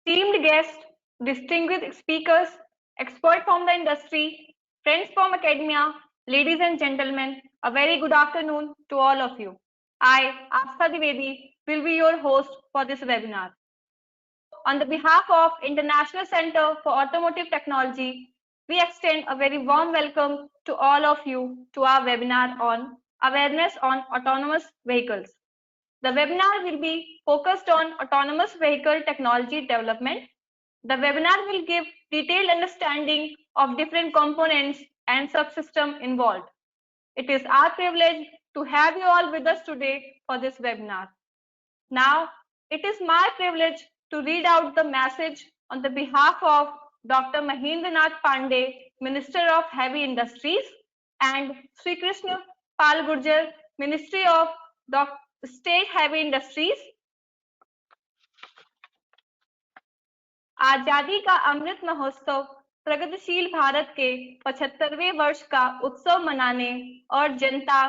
esteemed guests, distinguished speakers, experts from the industry, friends from academia, ladies and gentlemen, a very good afternoon to all of you. I, Astha Dwivedi, will be your host for this webinar. On the behalf of International Center for Automotive Technology, we extend a very warm welcome to all of you to our webinar on awareness on autonomous vehicles. The webinar will be focused on autonomous vehicle technology development. The webinar will give detailed understanding of different components and subsystem involved. It is our privilege to have you all with us today for this webinar. Now, it is my privilege to read out the message on the behalf of Dr. Mahendranath Pandey, Minister of Heavy Industries, and Sri Krishna Pal Gurjar, Ministry of State Heavy Industries. आजादी का अमृत महोत्सव प्रगतिशील भारत के 75वें वर्ष का उत्सव मनाने और जनता,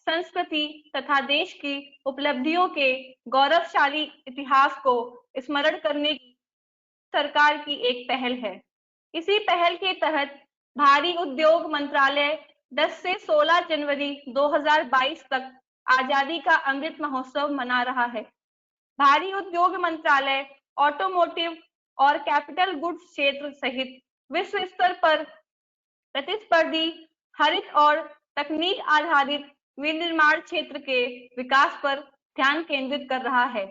संस्कृति तथा देश की उपलब्धियों के गौरवशाली इतिहास को स्मरण करने की सरकार की एक पहल है। इसी पहल के तहत भारी उद्योग मंत्रालय 10 से 16 जनवरी 2022 तक आजादी का अमृत महोत्सव मना रहा है। भारी उद्योग मंत्रालय ऑटोमोटिव और कैपिटल गुड्स क्षेत्र सहित विश्व स्तर पर प्रतिस्पर्धी हरित और तकनीक आधारित विनिर्माण क्षेत्र के विकास पर ध्यान केंद्रित कर रहा है,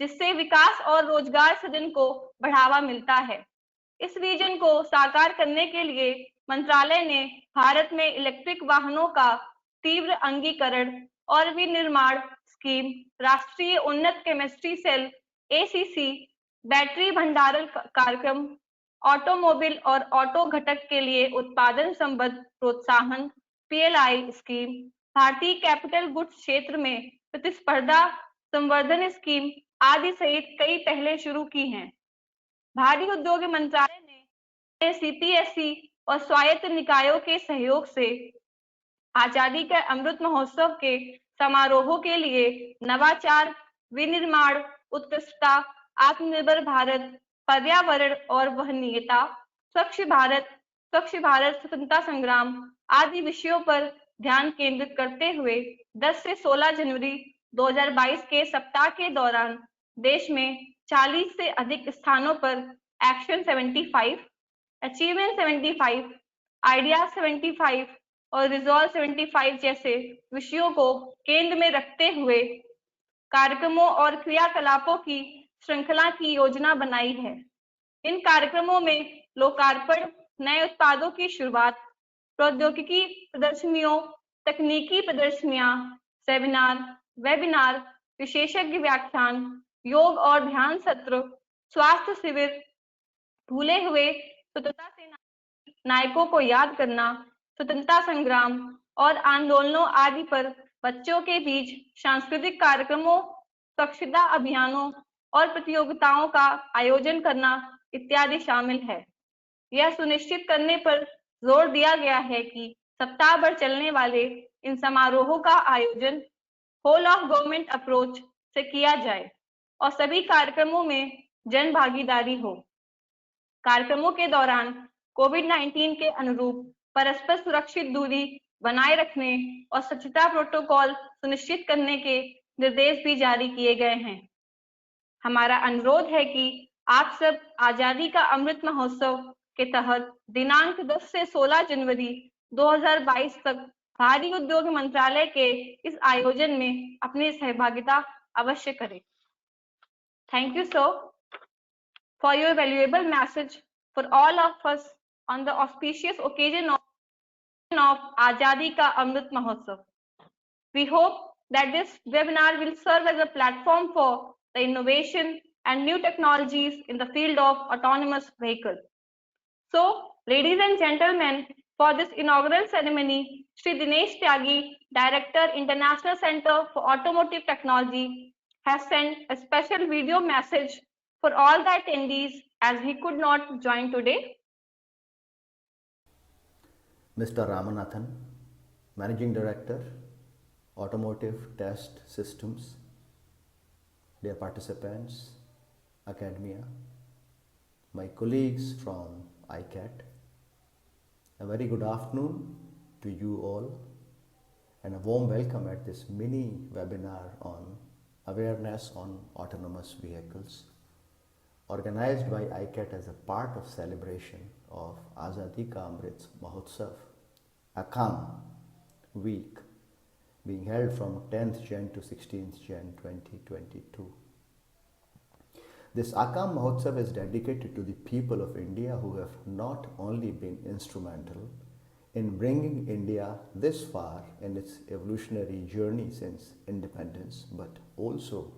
जिससे विकास और रोजगार सृजन को बढ़ावा मिलता है। इस विजन को साकार करने के लिए मंत्रालय ने भारत में इलेक्ट्रिक वाहनों का तीव्र अंगीकरण और विनिर्माण स्कीम, राष्ट्रीय उन्नत केमिस्ट्री सेल एसीसी, बैटरी भंडारण कार्यक्रम, ऑटोमोबाइल और ऑटो घटक के लिए उत्पादन संबद्ध प्रोत्साहन पीएलआई स्कीम, भारतीय कैपिटल गुड्स क्षेत्र में प्रतिस्पर्धा संवर्धन स्कीम आदि सहित कई पहलें शुरू की हैं। भारी उद्योग मंत्रालय ने सीपीएसई और स्वायत्त निकायों के सहयोग से आजादी के अमृत महोत्सव के समारोहों के लिए नवाचार, विनिर्माण, उत्कृष्टता, आत्मनिर्भर भारत, पर्यावरण और वहनीयता, स्वच्छ भारत स्वतंत्रता संग्राम आदि विषयों पर ध्यान केंद्रित करते हुए 10 से 16 जनवरी 2022 के सप्ताह के दौरान देश में 40 से अधिक स्थानों पर एक्शन 75, अचीवमेंट 75, आइडिया 75 और रिजॉल्व 75 जैसे विषयों को केंद्र में रखते हुए कार्यक्रमों और क्रियाकलापों की श्रृंखला की योजना बनाई है। इन कार्यक्रमों में लोकार्पण, नए उत्पादों की शुरुआत, प्रौद्योगिकी प्रदर्शनियों, तकनीकी प्रदर्शनियां, सेमिनार, वेबिनार, विशेषज्ञ व्याख्यान, योग और ध्यान सत्र, स्वास्थ्य शिविर, भूले हुए स्वतंत्रता सेनानी नायकों को याद करना, स्वतंत्रता संग्राम और आंदोलनों आदि पर बच्चों के बीच सांस्कृतिक कार्यक्रमों, स्वच्छता अभियानों और प्रतियोगिताओं का आयोजन करना इत्यादि शामिल है। यह सुनिश्चित करने पर जोर दिया गया है कि सप्ताह भर चलने वाले इन समारोहों का आयोजन होल ऑफ गवर्नमेंट अप्रोच से किया जाए और सभी कार्यक्रमों में जन भागीदारी हो। कार्यक्रमों के दौरान कोविड-19 के अनुरूप परस्पर सुरक्षित दूरी बनाए रखने और स्वच्छता प्रोटोकॉल सुनिश्चित करने के निर्देश भी जारी किए गए हैं। हमारा अनुरोध है कि आप सब आजादी का अमृत महोत्सव के तहत दिनांक 10 से 16 जनवरी 2022 तक भारी उद्योग मंत्रालय के इस आयोजन में अपनी सहभागिता अवश्य करें। Thank you, sir, for your valuable message for all of us on the auspicious occasion of Azadi Ka Amrit Mahotsav. We hope that this webinar will serve as a platform for the innovation and new technologies in the field of autonomous vehicles. So, ladies and gentlemen, for this inaugural ceremony, Shri Dinesh Tyagi, Director, International Center for Automotive Technology, has sent a special video message for all the attendees as he could not join today. Mr. Ramanathan, Managing Director, Automotive Test Systems, dear participants, academia, my colleagues from ICAT. A very good afternoon to you all and a warm welcome at this mini webinar on awareness on autonomous vehicles organized by ICAT as a part of celebration of Azadi Ka Amrit Mahotsav, AKAM week being held from 10th Jan to 16th Jan 2022. This Akam Mahotsav is dedicated to the people of India who have not only been instrumental in bringing India this far in its evolutionary journey since independence, but also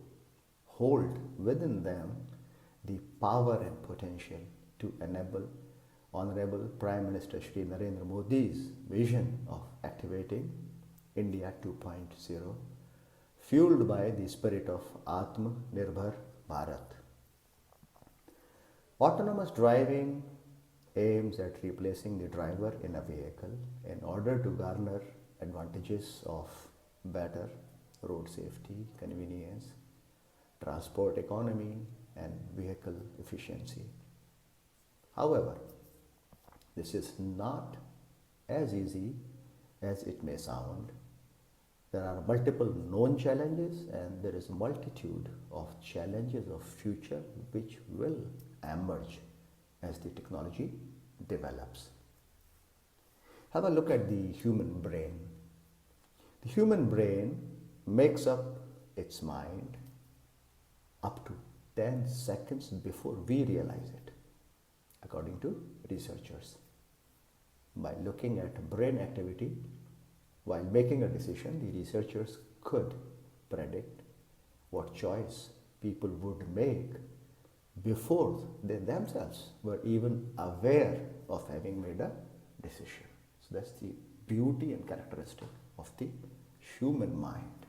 hold within them the power and potential to enable Honorable Prime Minister Shri Narendra Modi's vision of activating India 2.0, fueled by the spirit of Atmanirbhar Bharat. Autonomous driving aims at replacing the driver in a vehicle in order to garner advantages of better road safety, convenience, transport economy, and vehicle efficiency. However, this is not as easy as it may sound. There are multiple known challenges and there is a multitude of challenges of future which will emerge as the technology develops. Have a look at the human brain. The human brain makes up its mind up to 10 seconds before we realize it, according to researchers. By looking at brain activity while making a decision, the researchers could predict what choice people would make before they themselves were even aware of having made a decision. So that's the beauty and characteristic of the human mind.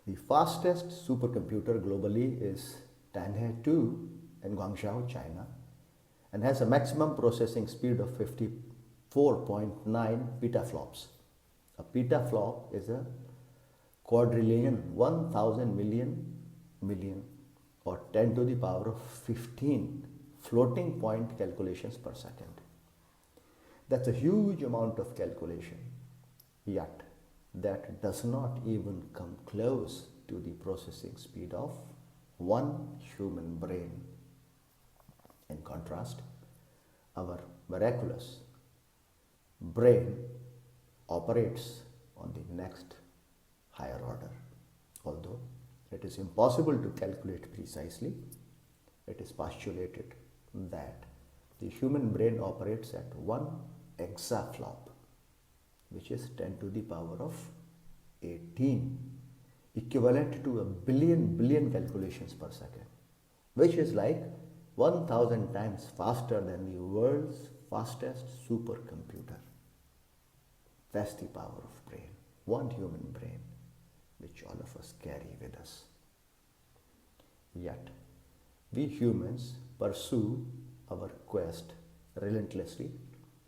The fastest supercomputer globally is Tianhe 2 in Guangzhou, China, and has a maximum processing speed of 54.9 petaflops. A petaflop is a quadrillion, 1000 million or 10 to the power of 15 floating point calculations per second. That's a huge amount of calculation, yet that does not even come close to the processing speed of one human brain. In contrast, our miraculous brain operates on the next higher order. Although it is impossible to calculate precisely, it is postulated that the human brain operates at 1 exaflop, which is 10 to the power of 18, equivalent to a billion calculations per second, which is like 1000 times faster than the world's fastest supercomputer. That's the power of brain, one human brain, which all of us carry with us. Yet, we humans pursue our quest relentlessly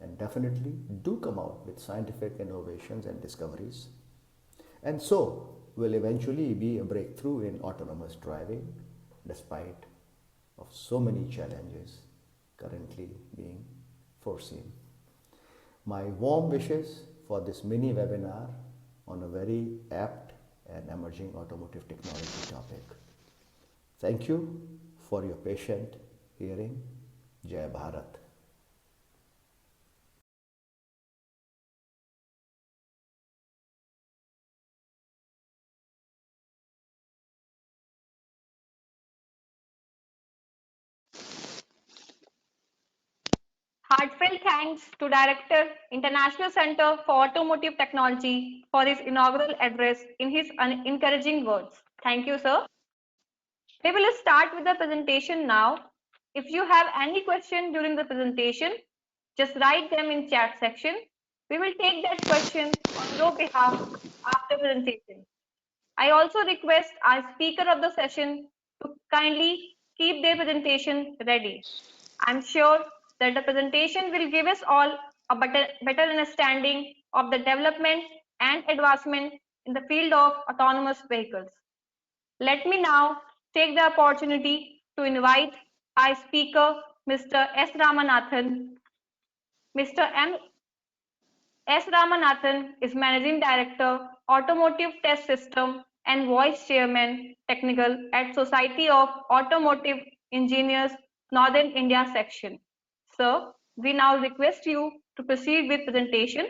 and definitely do come out with scientific innovations and discoveries. And so will eventually be a breakthrough in autonomous driving despite of so many challenges currently being foreseen. My warm wishes for this mini webinar on a very apt and emerging automotive technology topic. Thank you for your patient hearing. Jai Bharat. Heartfelt thanks to Director, International Center for Automotive Technology for his inaugural address in his encouraging words. Thank you, sir. We will start with the presentation now. If you have any question during the presentation, just write them in chat section. We will take that question on your behalf after presentation. I also request our speaker of the session to kindly keep their presentation ready. I'm sure that the presentation will give us all a better understanding of the development and advancement in the field of autonomous vehicles. Let me now take the opportunity to invite our speaker, Mr. S. Ramanathan. Mr. S. Ramanathan is Managing Director, Automotive Test System and Vice Chairman, Technical at Society of Automotive Engineers, Northern India Section. Sir, we now request you to proceed with presentation.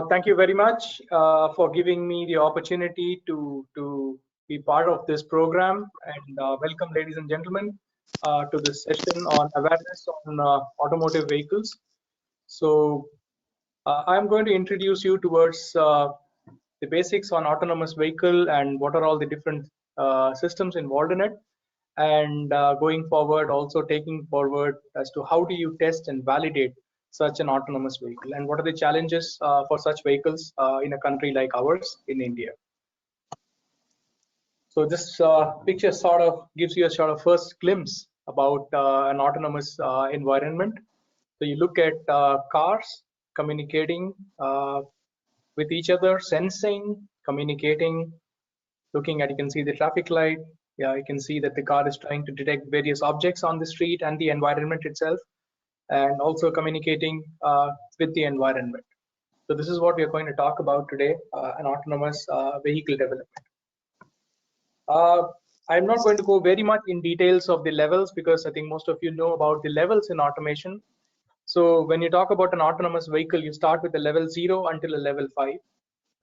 Thank you very much for giving me the opportunity to be part of this program, and welcome, ladies and gentlemen, to this session on awareness on automotive vehicles. So I'm going to introduce you towards the basics on autonomous vehicle and what are all the different systems involved in it, and going forward also taking forward as to how do you test and validate such an autonomous vehicle and what are the challenges for such vehicles in a country like ours in India. So this picture sort of gives you a sort of first glimpse about an autonomous environment. So you look at cars communicating with each other, sensing, communicating, looking at, you can see the traffic light. Yeah, you can see that the car is trying to detect various objects on the street and the environment itself, and also communicating with the environment. So this is what we are going to talk about today, an autonomous vehicle development. I'm not going to go very much in details of the levels because I think most of you know about the levels in automation. So when you talk about an autonomous vehicle, you start with the level 0 until a level 5.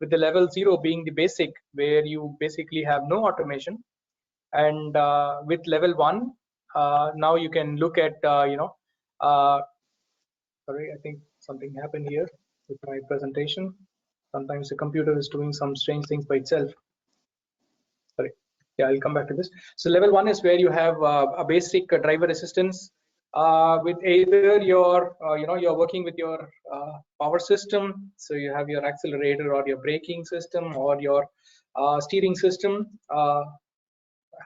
With the level 0 being the basic, where you basically have no automation. And with level 1, now you can look at, sorry, I think something happened here with my presentation. Sometimes the computer is doing some strange things by itself. Sorry. Yeah, I'll come back to this. So level 1 is where you have a basic driver assistance with either your, you're working with your power system. So you have your accelerator or your braking system or your steering system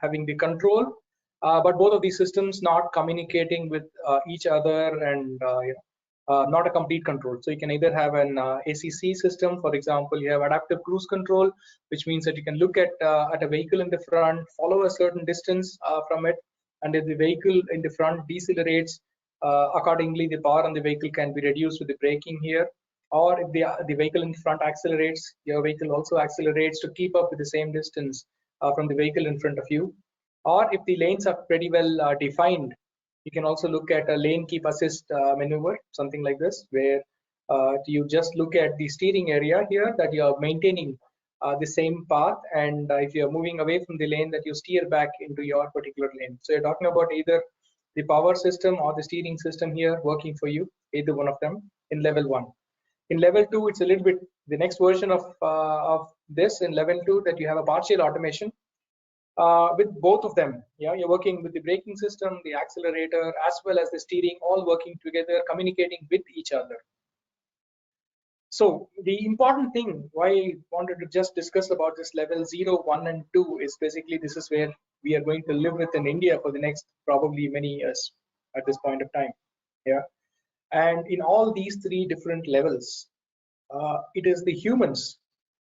having the control, but both of these systems not communicating with each other, and not a complete control. So you can either have an ACC system, for example, you have adaptive cruise control, which means that you can look at a vehicle in the front, follow a certain distance from it, and if the vehicle in the front decelerates, accordingly the power on the vehicle can be reduced with the braking here. Or if the vehicle in front accelerates, your vehicle also accelerates to keep up with the same distance from the vehicle in front of you. Or if the lanes are pretty well defined, you can also look at a lane keep assist maneuver, something like this, where you just look at the steering area here, that you are maintaining the same path, and if you are moving away from the lane, that you steer back into your particular lane. So you're talking about either the power system or the steering system here working for you, either one of them in level 1. In level 2, it's a little bit the next version of this. In level 2, that you have a partial automation with both of them. Yeah, you're working with the braking system, the accelerator, as well as the steering, all working together, communicating with each other. So the important thing why I wanted to just discuss about this level 0, 1, and 2 is basically this is where we are going to live with in India for the next probably many years at this point of time. Yeah. And in all these 3 different levels, it is the humans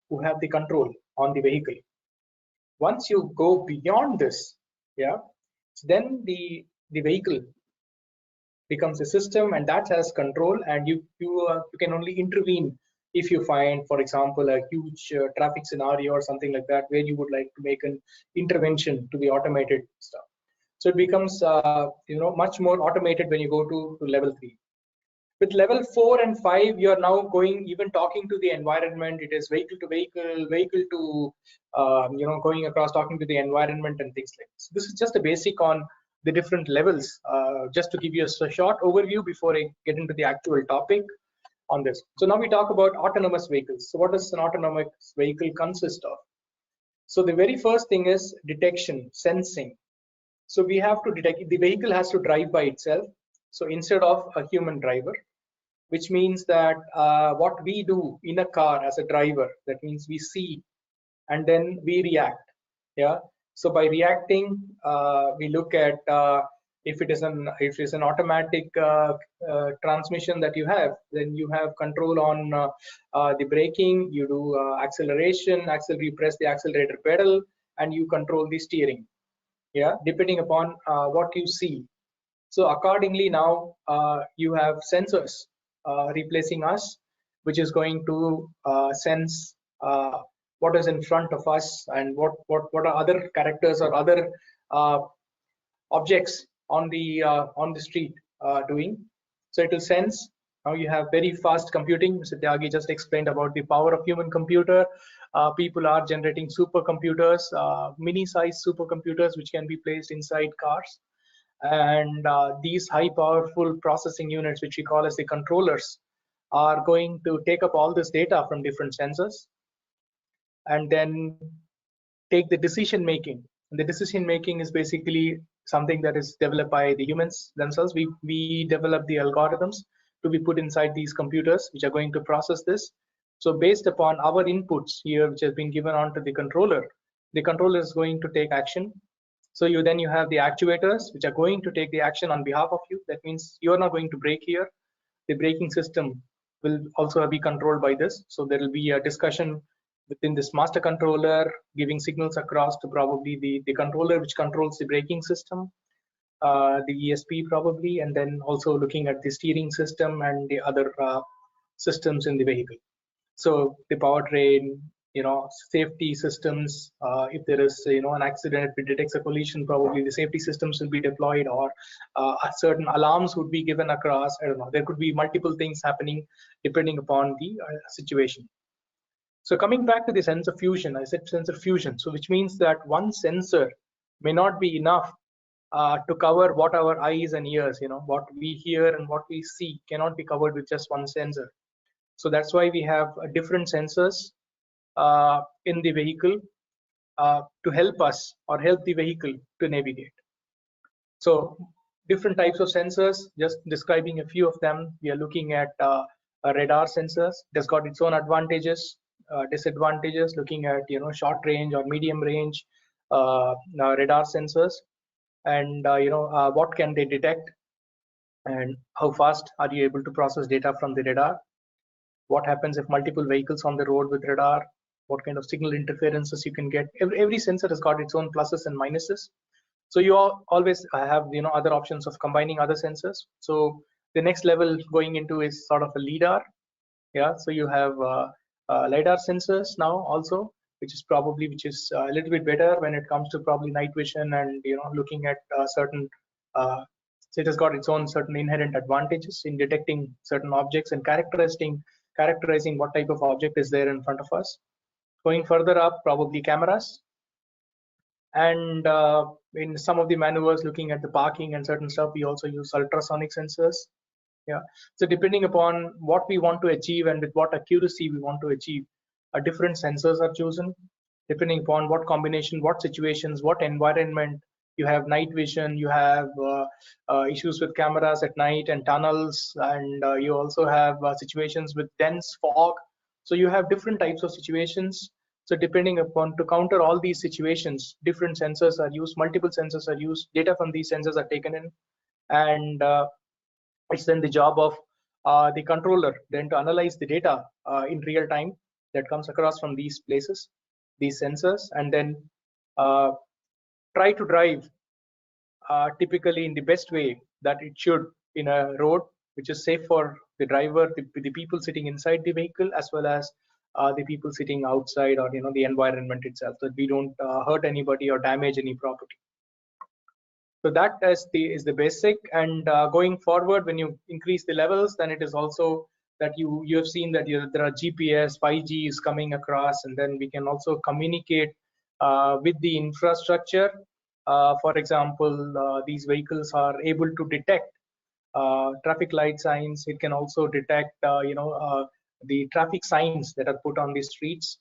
who have the control on the vehicle. Once you go beyond this, yeah, then the vehicle becomes a system, and that has control, and you can only intervene if you find, for example, a huge traffic scenario or something like that, where you would like to make an intervention to the automated stuff. So it becomes much more automated when you go to level 3. With level 4 and 5, you are now going, even talking to the environment. It is vehicle to vehicle, vehicle to going across, talking to the environment and things like this. So this is just a basic on the different levels, just to give you a short overview before I get into the actual topic on this. So now we talk about autonomous vehicles. So what does an autonomous vehicle consist of? So the very first thing is detection, sensing. So we have to detect, the vehicle has to drive by itself. So instead of a human driver, which means that what we do in a car as a driver, that means we see and then we react. Yeah. So by reacting, we look at if it is an automatic transmission that you have, then you have control on the braking. You do acceleration, you press the accelerator pedal, and you control the steering. yeah, depending upon what you see. So accordingly, now you have sensors replacing us, which is going to sense what is in front of us and what are other characters or other uh, objects on the street doing. So it will sense. Now you have very fast computing. Mr. Tyagi just explained about the power of human computer. People are generating supercomputers, mini-sized supercomputers, which can be placed inside cars. And these high powerful processing units, which we call as the controllers, are going to take up all this data from different sensors and then take the decision making. And the decision making is basically something that is developed by the humans themselves. We develop the algorithms to be put inside these computers, which are going to process this. So based upon our inputs here, which has been given onto the controller is going to take action. So you have the actuators, which are going to take the action on behalf of you. That means you are not going to brake here. The braking system will also be controlled by this. So there will be a discussion within this master controller, giving signals across to probably the controller which controls the braking system, the ESP probably, and then also looking at the steering system and the other systems in the vehicle. So the powertrain, safety systems, if there is an accident, if it detects a collision, probably the safety systems will be deployed, or certain alarms would be given across. I don't know, there could be multiple things happening depending upon the situation. So coming back to the sensor fusion, I said sensor fusion, so which means that one sensor may not be enough to cover what our eyes and ears, what we hear and what we see cannot be covered with just one sensor. So that's why we have different sensors in the vehicle to help us or help the vehicle to navigate. So different types of sensors, just describing a few of them. We are looking at radar sensors. It has got its own advantages, disadvantages, looking at short range or medium range radar sensors, and what can they detect, and how fast are you able to process data from the radar. What happens if multiple vehicles on the road with radar, what kind of signal interferences you can get. Every sensor has got its own pluses and minuses. So you always have other options of combining other sensors. So the next level going into is sort of a lidar. Yeah, so you have lidar sensors now also, which is a little bit better when it comes to probably night vision and looking at certain so it has got its own certain inherent advantages in detecting certain objects and characterizing what type of object is there in front of us. Going further up, probably cameras, and in some of the maneuvers, looking at the parking and certain stuff, we also use ultrasonic sensors. Yeah, so depending upon what we want to achieve and with what accuracy we want to achieve, different sensors are chosen depending upon what combination, what situations, what environment. You have night vision, you have issues with cameras at night and tunnels, and you also have situations with dense fog. So you have different types of situations. So depending upon, to counter all these situations, different sensors are used, multiple sensors are used, data from these sensors are taken in, and it's then the job of the controller then to analyze the data in real time that comes across from these places, these sensors, and then try to drive typically in the best way that it should in a road which is safe for the driver, the people sitting inside the vehicle, as well as the people sitting outside, or the environment itself, that we don't hurt anybody or damage any property. So that is the basic. And going forward, when you increase the levels, then it is also that you have seen that there are GPS, 5G is coming across, and then we can also communicate with the infrastructure. For example, these vehicles are able to detect traffic light signs. It can also detect the traffic signs that are put on the streets.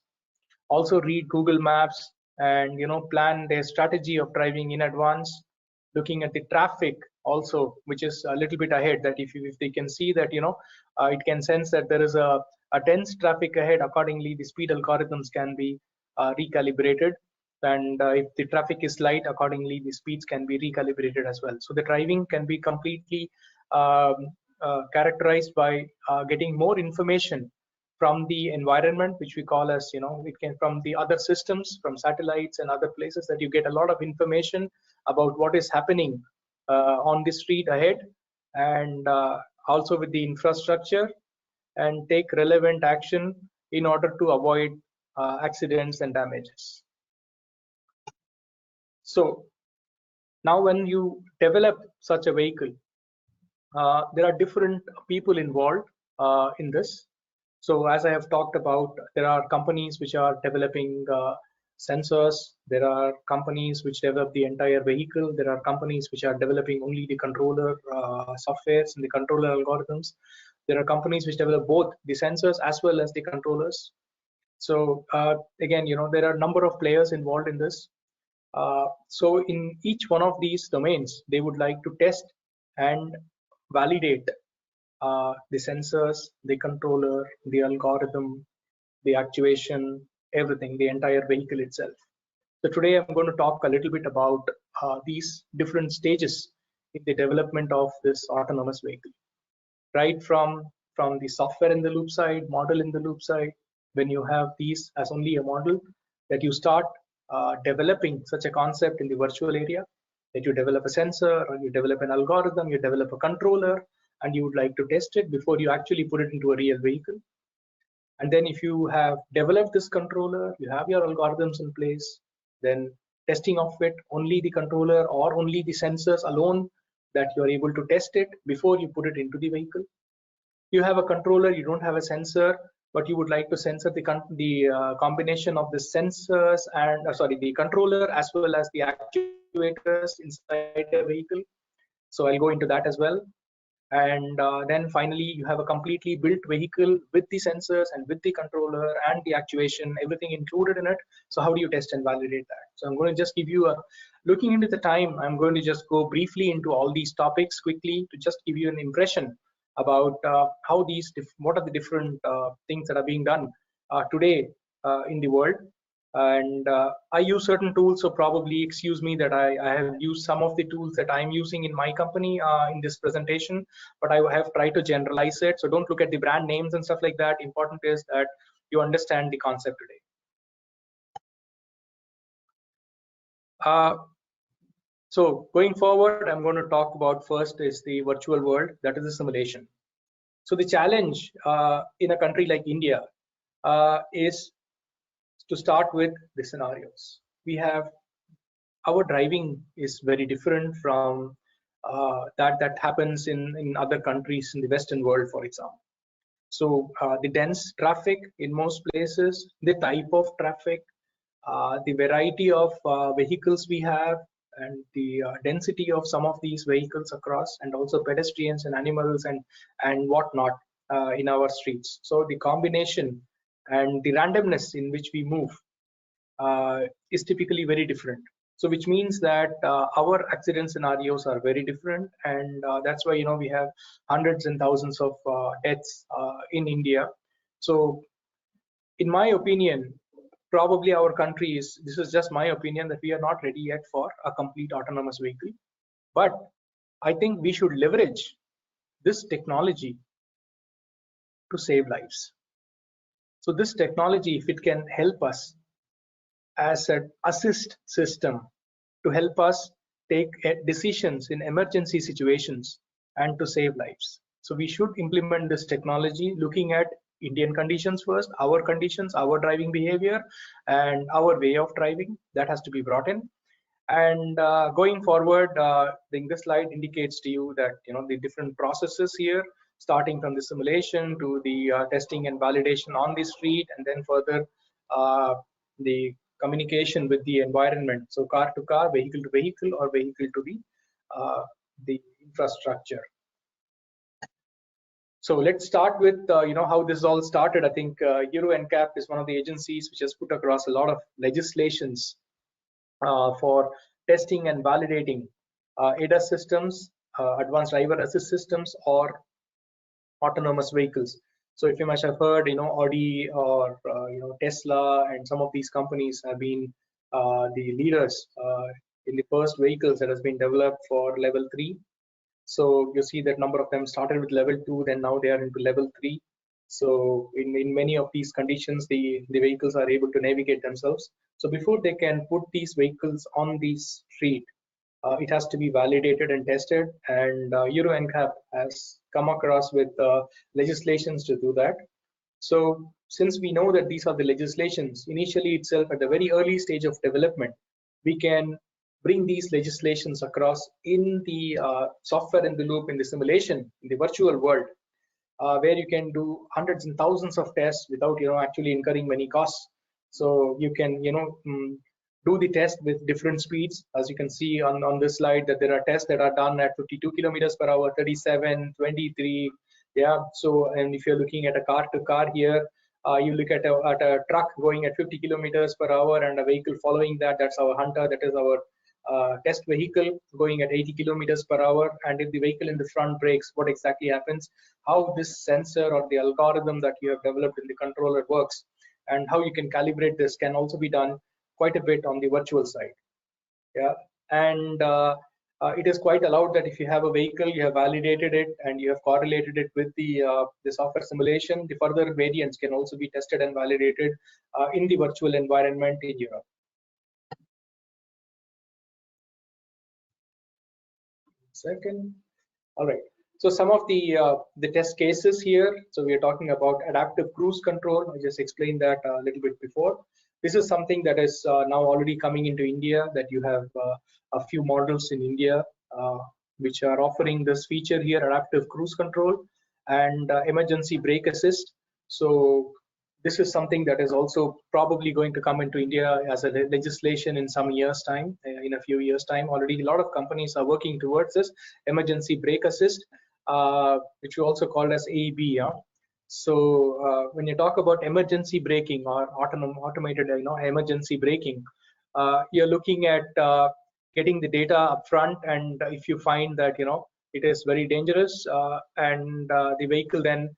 Also read Google Maps and plan their strategy of driving in advance. Looking at the traffic also, which is a little bit ahead, that if they can see that it can sense that there is a dense traffic ahead, accordingly the speed algorithms can be recalibrated, and if the traffic is light, accordingly the speeds can be recalibrated as well. So the driving can be completely characterized by getting more information from the environment, which we call as, it can from the other systems, from satellites and other places, that you get a lot of information about what is happening on the street ahead, and also with the infrastructure, and take relevant action in order to avoid accidents and damages. So now when you develop such a vehicle, there are different people involved in this. So as I have talked about, there are companies which are developing sensors. There are companies which develop the entire vehicle. There are companies which are developing only the controller softwares and the controller algorithms. There are companies which develop both the sensors as well as the controllers. So again, there are a number of players involved in this. So in each one of these domains, they would like to test and validate the sensors, the controller, the algorithm, the actuation, everything, the entire vehicle itself. So today I'm going to talk a little bit about these different stages in the development of this autonomous vehicle. Right from the software in the loop side, model in the loop side, when you have these as only a model, that you start developing such a concept in the virtual area, that you develop a sensor, or you develop an algorithm, you develop a controller, and you would like to test it before you actually put it into a real vehicle. And then if you have developed this controller, you have your algorithms in place, then testing of it, only the controller or only the sensors alone, that you are able to test it before you put it into the vehicle. You have a controller, you don't have a sensor, but you would like to sensor the combination of the sensors and the controller as well as the actuators inside the vehicle. So I'll go into that as well. And then finally, you have a completely built vehicle with the sensors and with the controller and the actuation, everything included in it. So how do you test and validate that? So I'm going to just give you a, looking into the time, I'm going to just go briefly into all these topics quickly to just give you an impression about how these, what are the different things that are being done today in the world. And I use certain tools, so probably excuse me that I have used some of the tools that I'm using in my company in this presentation, but I have tried to generalize it. So don't look at the brand names and stuff like that. Important is that you understand the concept today. So going forward, I'm going to talk about first is the virtual world, that is the simulation. So the challenge in a country like India is to start with the scenarios. We have, our driving is very different from that happens in other countries in the Western world, for example. So the dense traffic in most places, the type of traffic, the variety of vehicles we have, and the density of some of these vehicles across, and also pedestrians and animals and whatnot in our streets. So the combination and the randomness in which we move is typically very different. So which means that our accident scenarios are very different, and that's why we have hundreds and thousands of deaths in India. So in my opinion, probably our country is, this is just my opinion, that we are not ready yet for a complete autonomous vehicle. But I think we should leverage this technology to save lives. So this technology, if it can help us as an assist system to help us take decisions in emergency situations and to save lives. So we should implement this technology looking at Indian conditions first, our conditions, our driving behavior, and our way of driving. That has to be brought in. And going forward, I think this slide indicates to you that the different processes here, starting from the simulation to the testing and validation on the street, and then further the communication with the environment. So car to car, vehicle to vehicle, or vehicle to the infrastructure. So let's start with how this all started. I think Euro NCAP is one of the agencies which has put across a lot of legislations for testing and validating ADAS systems, advanced driver assist systems, or autonomous vehicles. So if you must have heard, Audi or Tesla and some of these companies have been the leaders in the first vehicles that has been developed for level 3. So you see that number of them started with level 2, then now they are into level 3. So in many of these conditions, the vehicles are able to navigate themselves. So before they can put these vehicles on the street, it has to be validated and tested, and Euro NCAP has come across with legislations to do that. So since we know that these are the legislations, initially itself at the very early stage of development, we can bring these legislations across in the software in the loop, in the simulation, in the virtual world, where you can do hundreds and thousands of tests without actually incurring many costs. So you can do the test with different speeds, as you can see on this slide, that there are tests that are done at 52 kilometers per hour, 37, 23. Yeah. So, and if you're looking at a car to car here, you look at a truck going at 50 kilometers per hour and a vehicle following that. That's our Hunter. That is our test vehicle going at 80 kilometers per hour. And if the vehicle in the front brakes, what exactly happens? How this sensor or the algorithm that you have developed in the controller works, and how you can calibrate this can also be done quite a bit on the virtual side. Yeah. And it is quite allowed that if you have a vehicle, you have validated it and you have correlated it with the software simulation, the further variants can also be tested and validated in the virtual environment in Europe. Second. All right. So some of the test cases here. So we are talking about adaptive cruise control. I just explained that a little bit before. This is something that is now already coming into India, that you have a few models in India which are offering this feature here, adaptive cruise control and emergency brake assist. So this is something that is also probably going to come into India as a legislation in some years' time, in a few years' time. Already a lot of companies are working towards this emergency brake assist, which we also call as AEB. Yeah? So when you talk about emergency braking or automated emergency braking, you're looking at getting the data up front, and if you find that it is very dangerous and the vehicle then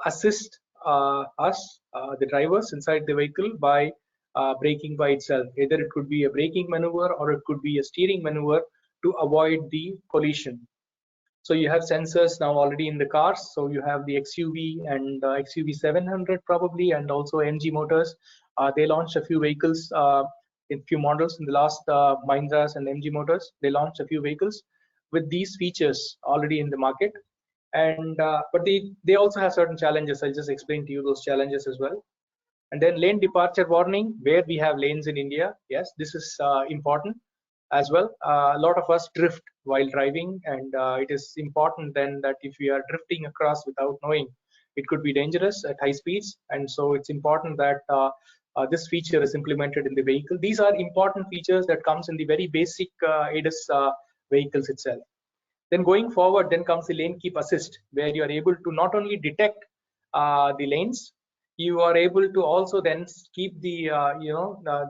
assist us, the drivers inside the vehicle, by braking by itself. Either it could be a braking maneuver or it could be a steering maneuver to avoid the collision. So you have sensors now already in the cars. So you have the XUV and XUV 700 probably, and also MG Motors. They launched a few vehicles in few models in the last Mahindras and MG Motors. They launched a few vehicles with these features already in the market. And but they also have certain challenges. I'll just explain to you those challenges as well. And then lane departure warning, where we have lanes in India. Yes, this is important as well. A lot of us drift while driving, and it is important then that if we are drifting across without knowing, it could be dangerous at high speeds. And so it's important that this feature is implemented in the vehicle. These are important features that comes in the very basic ADAS vehicles itself. Then going forward, then comes the lane keep assist, where you are able to not only detect the lanes, you are able to also then keep the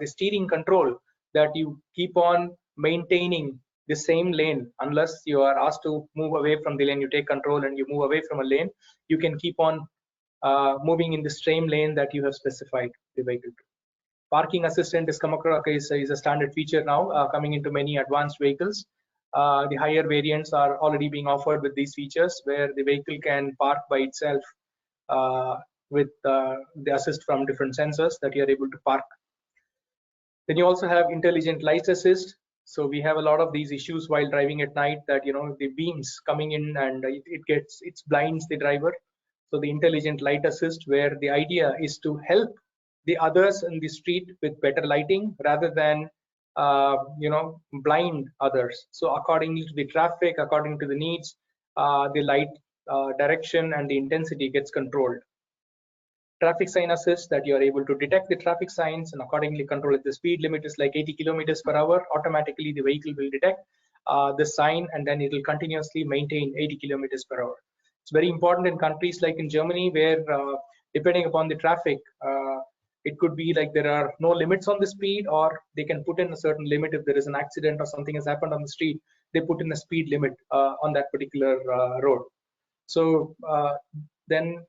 the steering control, that you keep on maintaining the same lane. Unless you are asked to move away from the lane, you take control and you move away from a lane, you can keep on moving in the same lane that you have specified the vehicle to. Parking assistant is come across is a standard feature now, coming into many advanced vehicles. The higher variants are already being offered with these features, where the vehicle can park by itself with the assist from different sensors, that you are able to park. Then you also have intelligent light assist. So we have a lot of these issues while driving at night, that the beams coming in and it blinds the driver. So the intelligent light assist, where the idea is to help the others in the street with better lighting, rather than blind others. So according to the traffic, according to the needs, the light direction and the intensity gets controlled. Traffic sign assist, that you are able to detect the traffic signs and accordingly control it. The speed limit is like 80 kilometers per hour. Automatically the vehicle will detect the sign, and then it will continuously maintain 80 kilometers per hour. It's very important in countries like in Germany, where depending upon the traffic, it could be like there are no limits on the speed, or they can put in a certain limit. If there is an accident or something has happened on the street, they put in a speed limit on that particular road. So then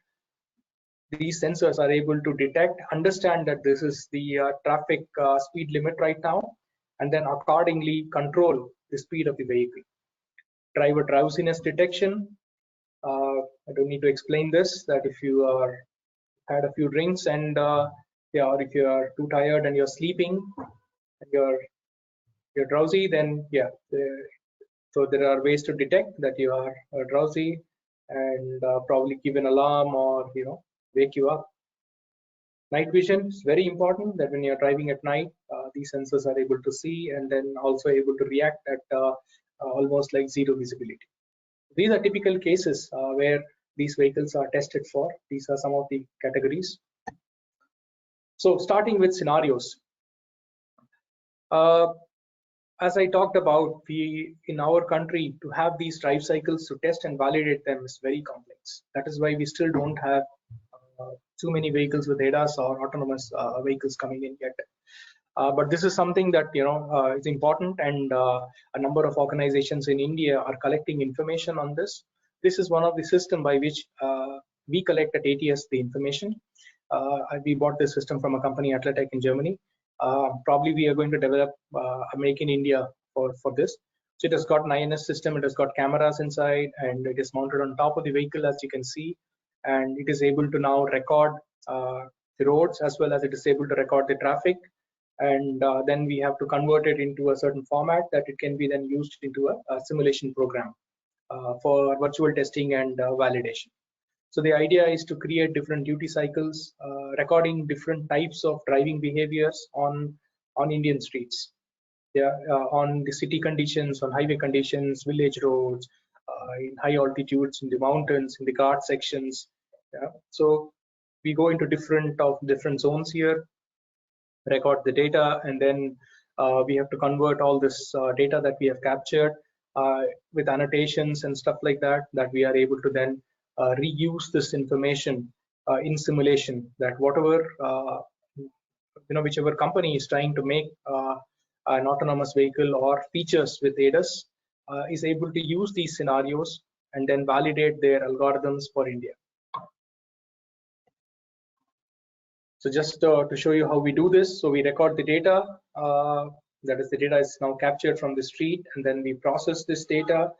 these sensors are able to detect, understand that this is the traffic speed limit right now, and then accordingly control the speed of the vehicle. Driver drowsiness detection, I don't need to explain this, that if you are had a few drinks and yeah, or if you are too tired and you're sleeping and you're drowsy, then yeah, so there are ways to detect that you are drowsy and probably give an alarm or wake you up. Night vision is very important, that when you're driving at night, these sensors are able to see and then also able to react at almost like zero visibility. These are typical cases where these vehicles are tested for. These are some of the categories. So starting with scenarios. As I talked about, we in our country, to have these drive cycles to test and validate them is very complex. That is why we still don't have too many vehicles with ADAS or autonomous vehicles coming in yet. But this is something that is important, and a number of organizations in India are collecting information on this. This is one of the system by which we collect at ATS the information. We bought this system from a company, Atlatech in Germany. Probably we are going to develop a Make in India for this. So it has got an INS system, it has got cameras inside, and it is mounted on top of the vehicle, as you can see, and it is able to now record the roads as well as it is able to record the traffic, and then we have to convert it into a certain format that it can be then used into a simulation program for virtual testing and validation. So the idea is to create different duty cycles, recording different types of driving behaviors on Indian streets. Yeah, on the city conditions, on highway conditions, village roads, in high altitudes, in the mountains, in the Ghat sections. Yeah. So we go into different zones here, record the data, and then we have to convert all this data that we have captured with annotations and stuff like that, that we are able to then reuse this information in simulation, that whatever whichever company is trying to make an autonomous vehicle or features with ADAS is able to use these scenarios and then validate their algorithms for India. So just to show you how we do this, so we record the data, that is, the data is now captured from the street, and then we process this data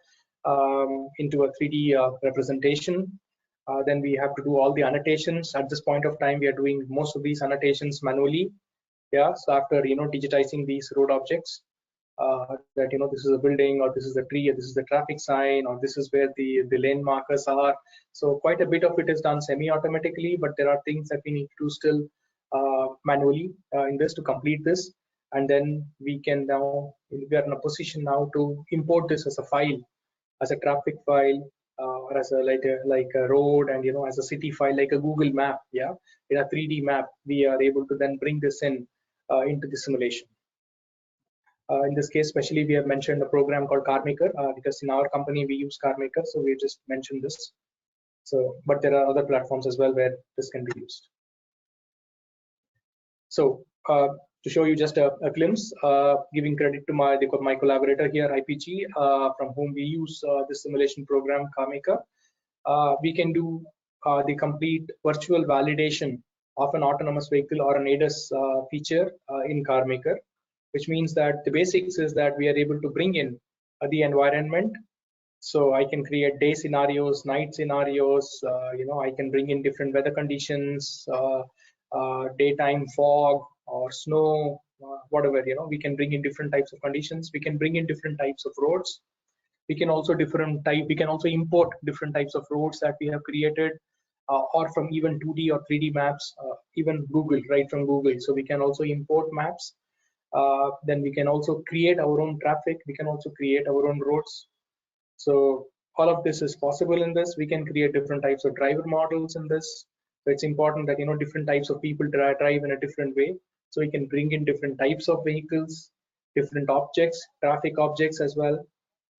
into a 3D representation. Then we have to do all the annotations. At this point of time, we are doing most of these annotations manually. Yeah, so after digitizing these road objects, that this is a building, or this is a tree, or this is the traffic sign, or this is where the lane markers are. So quite a bit of it is done semi-automatically, but there are things that we need to do still manually in this to complete this. And then we are in a position now to import this as a file, as a traffic file, or as like a road, and as a city file, like a Google map. Yeah, in a 3D map, we are able to then bring this in into the simulation. In this case, especially, we have mentioned a program called CarMaker because in our company we use CarMaker, so we just mentioned this. So, but there are other platforms as well where this can be used. So, to show you just a glimpse, giving credit to my collaborator here, IPG, from whom we use the simulation program CarMaker. We can do the complete virtual validation of an autonomous vehicle or an ADAS feature in CarMaker, which means that the basics is that we are able to bring in the environment. So I can create day scenarios, night scenarios, I can bring in different weather conditions, daytime fog or snow, whatever, we can bring in different types of conditions. We can bring in different types of roads. We can also import different types of roads that we have created, or from even 2D or 3D maps, even Google, right from Google. So we can also import maps. Then we can also create our own traffic. We can also create our own roads. So all of this is possible in this. We can create different types of driver models in this. So it's important that different types of people drive in a different way. So we can bring in different types of vehicles, different objects, traffic objects as well.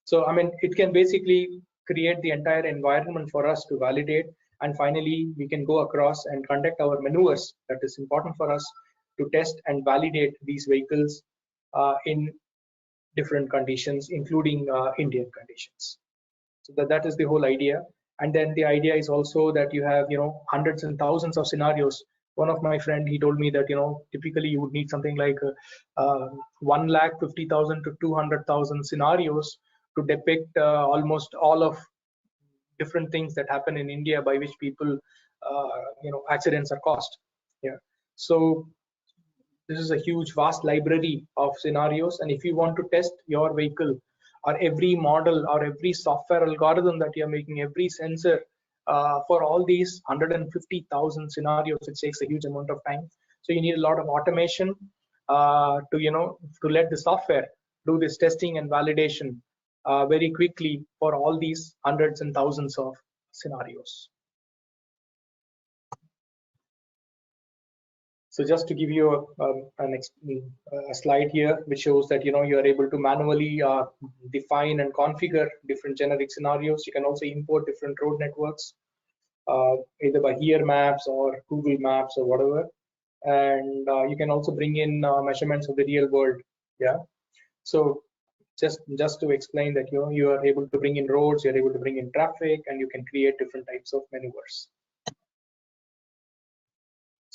So I mean, it can basically create the entire environment for us to validate, and finally we can go across and conduct our maneuvers. That is important for us to test and validate these vehicles in different conditions, including Indian conditions. So that is the whole idea. And then the idea is also that you have hundreds and thousands of scenarios. One of my friend, he told me that typically you would need something like 150,000 to 200,000 scenarios to depict almost all of different things that happen in India by which people, accidents are caused. Yeah. So this is a huge, vast library of scenarios, and if you want to test your vehicle or every model or every software algorithm that you're making, every sensor, for all these 150,000 scenarios, it takes a huge amount of time. So you need a lot of automation to let the software do this testing and validation very quickly for all these hundreds and thousands of scenarios. So just to give you a slide here, which shows that you are able to manually define and configure different generic scenarios. You can also import different road networks, either by HERE Maps or Google Maps or whatever. And you can also bring in measurements of the real world. Yeah. So just to explain that you are able to bring in roads, you're able to bring in traffic, and you can create different types of maneuvers.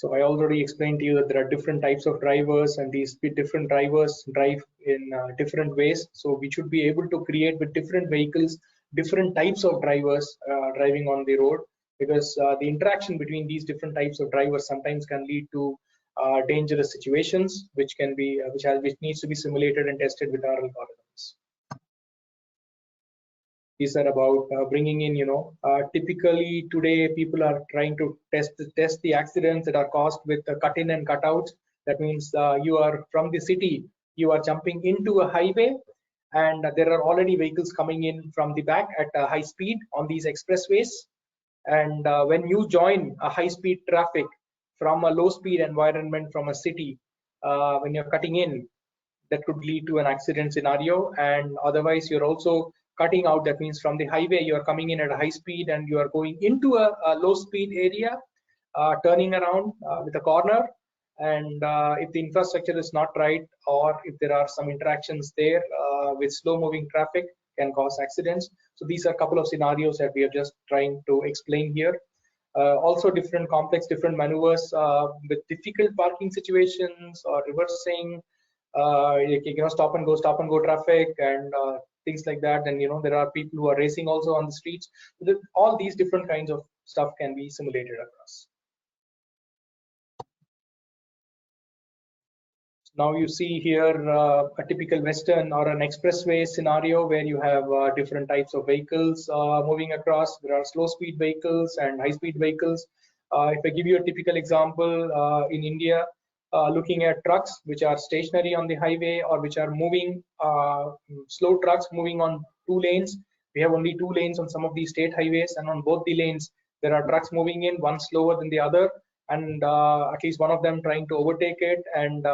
So I already explained to you that there are different types of drivers, and these different drivers drive in different ways. So we should be able to create with different vehicles, different types of drivers driving on the road, because the interaction between these different types of drivers sometimes can lead to dangerous situations, which needs to be simulated and tested with our algorithms. These are about bringing in, typically today people are trying to test the accidents that are caused with cut in and cut out. That means you are from the city, you are jumping into a highway, and there are already vehicles coming in from the back at high speed on these expressways. And when you join a high speed traffic from a low speed environment from a city, when you're cutting in, that could lead to an accident scenario. And otherwise you're also cutting out. That means from the highway you are coming in at a high speed and you are going into a low speed area, turning around with a corner, and if the infrastructure is not right, or if there are some interactions there with slow moving traffic, can cause accidents. So these are a couple of scenarios that we are just trying to explain here. Also different maneuvers with difficult parking situations or reversing, stop and go traffic, and things like that. And there are people who are racing also on the streets. All these different kinds of stuff can be simulated across. Now you see here a typical Western or an expressway scenario where you have different types of vehicles moving across. There are slow speed vehicles and high speed vehicles. If I give you a typical example in India, looking at trucks which are stationary on the highway or which are moving, slow trucks moving on 2 lanes. We have only 2 lanes on some of these state highways, and on both the lanes there are trucks moving in, one slower than the other, and at least one of them trying to overtake it, and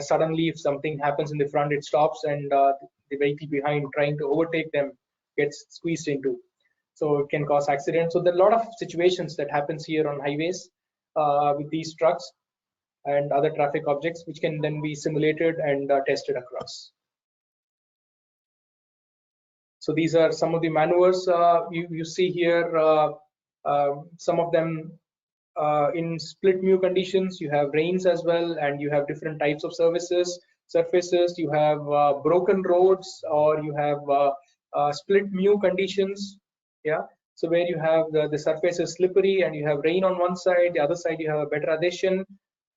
suddenly if something happens in the front, it stops, and the vehicle behind trying to overtake them gets squeezed into. So it can cause accidents. So there are a lot of situations that happens here on highways with these trucks and other traffic objects, which can then be simulated and tested across. So these are some of the maneuvers you see here. Some of them in split mu conditions. You have rains as well, and you have different types of surfaces. You have broken roads, or you have split mu conditions. Yeah. So where you have the surface is slippery and you have rain on one side, the other side you have a better adhesion,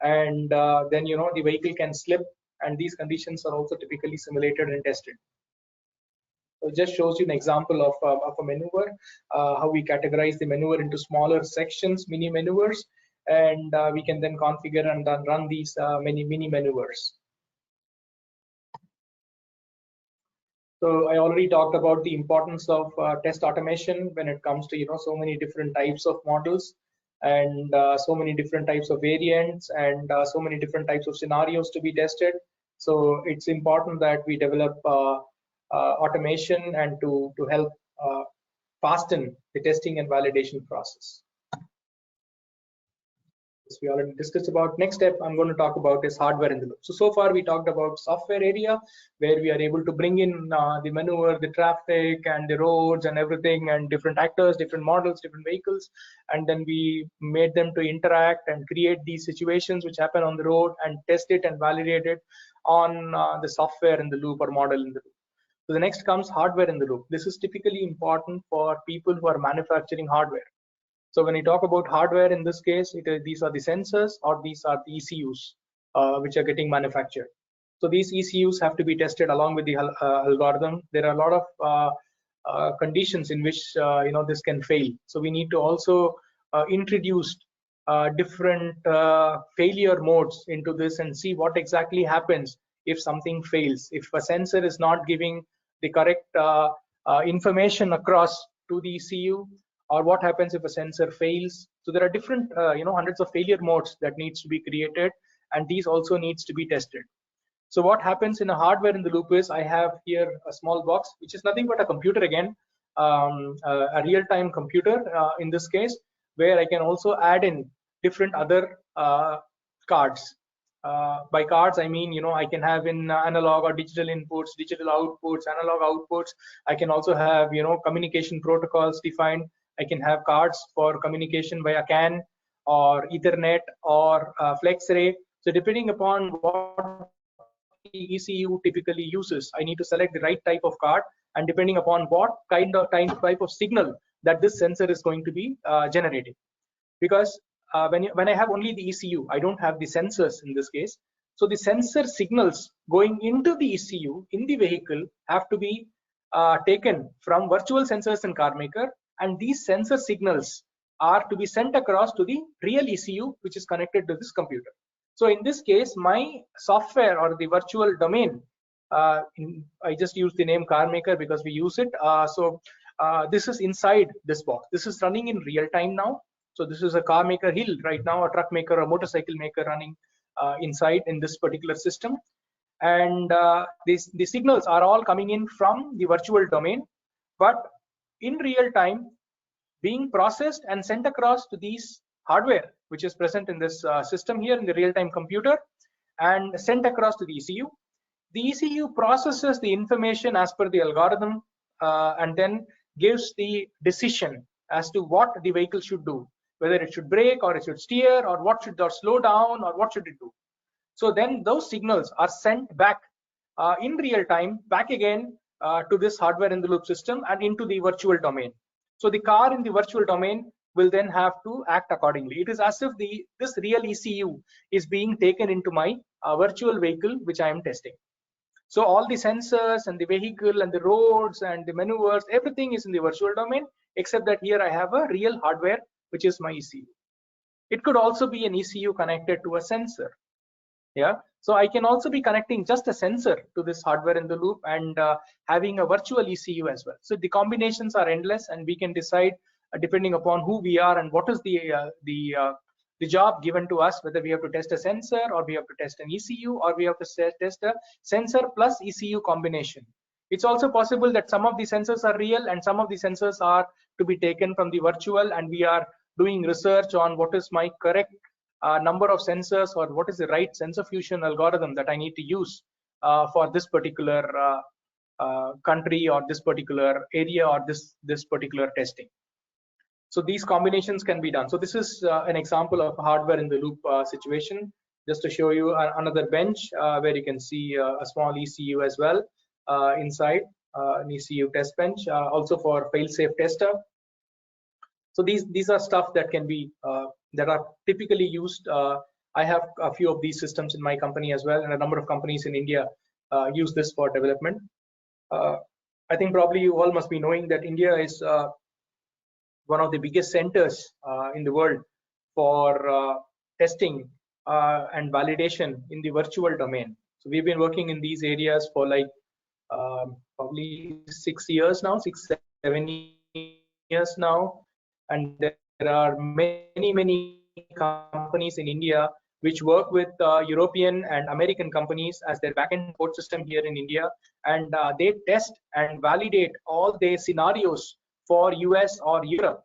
and then the vehicle can slip, and these conditions are also typically simulated and tested. So it just shows you an example of a maneuver, how we categorize the maneuver into smaller sections, mini maneuvers, and we can then configure and then run these mini maneuvers. So I already talked about the importance of test automation when it comes to so many different types of models, and so many different types of variants, and so many different types of scenarios to be tested. So it's important that we develop automation and to help fasten the testing and validation process. As we already discussed about, next step I'm going to talk about is hardware in the loop. So far we talked about software area, where we are able to bring in the maneuver, the traffic, and the roads and everything, and different actors, different models, different vehicles, and then we made them to interact and create these situations which happen on the road, and test it and validate it on the software in the loop or model in the loop. So the next comes hardware in the loop. This is typically important for people who are manufacturing hardware. So when we talk about hardware in this case, these are the sensors or these are the ECUs which are getting manufactured. So these ECUs have to be tested along with the algorithm. There are a lot of conditions in which this can fail. So we need to also introduce different failure modes into this and see what exactly happens if something fails. If a sensor is not giving the correct information across to the ECU, or what happens if a sensor fails. So there are different hundreds of failure modes that needs to be created, and these also needs to be tested. So what happens in a hardware in the loop is I have here a small box which is nothing but a computer again, a real-time computer in this case, where I can also add in different other cards. By cards I mean, I can have in analog or digital inputs, digital outputs, analog outputs. I can also have communication protocols defined. I can have cards for communication via CAN or Ethernet or FlexRay. So depending upon what the ECU typically uses, I need to select the right type of card, and depending upon what type of signal that this sensor is going to be generating. Because when I have only the ECU, I don't have the sensors in this case. So the sensor signals going into the ECU in the vehicle have to be taken from virtual sensors in CarMaker, and these sensor signals are to be sent across to the real ECU which is connected to this computer. So in this case, my software or the virtual domain, I just use the name CarMaker because we use it. This is inside this box. This is running in real time now. So this is a car maker hill right now, a truck maker, a motorcycle maker running inside in this particular system. And the signals are all coming in from the virtual domain, but in real time being processed and sent across to these hardware, which is present in this system here in the real-time computer, and sent across to the ECU. The ECU processes the information as per the algorithm and then gives the decision as to what the vehicle should do, whether it should brake or it should steer, or what should slow down, or what should it do. So then those signals are sent back in real time back again to this hardware in the loop system and into the virtual domain. So the car in the virtual domain will then have to act accordingly. It is as if this real ECU is being taken into my virtual vehicle which I am testing. So all the sensors and the vehicle and the roads and the maneuvers, everything is in the virtual domain, except that here I have a real hardware which is my ECU. It could also be an ECU connected to a sensor. Yeah, so I can also be connecting just a sensor to this hardware in the loop and having a virtual ECU as well. So the combinations are endless, and we can decide depending upon who we are and what is the job given to us, whether we have to test a sensor or we have to test an ECU or we have to test a sensor plus ECU combination. It's also possible that some of the sensors are real and some of the sensors are to be taken from the virtual, and we are doing research on what is my correct number of sensors or what is the right sensor fusion algorithm that I need to use for this particular country or this particular area or this particular testing. So these combinations can be done. So this is an example of hardware in the loop situation, just to show you another bench where you can see a small ECU as well inside, an ECU test bench, also for fail-safe tester. So these are stuff that can be that are typically used. I have a few of these systems in my company as well, and a number of companies in India use this for development. I think probably you all must be knowing that India is one of the biggest centers in the world for testing and validation in the virtual domain. So we've been working in these areas for like probably 6 years now, 6-7 years now. And there are many companies in India which work with European and American companies as their backend support system here in India, and they test and validate all their scenarios for US or Europe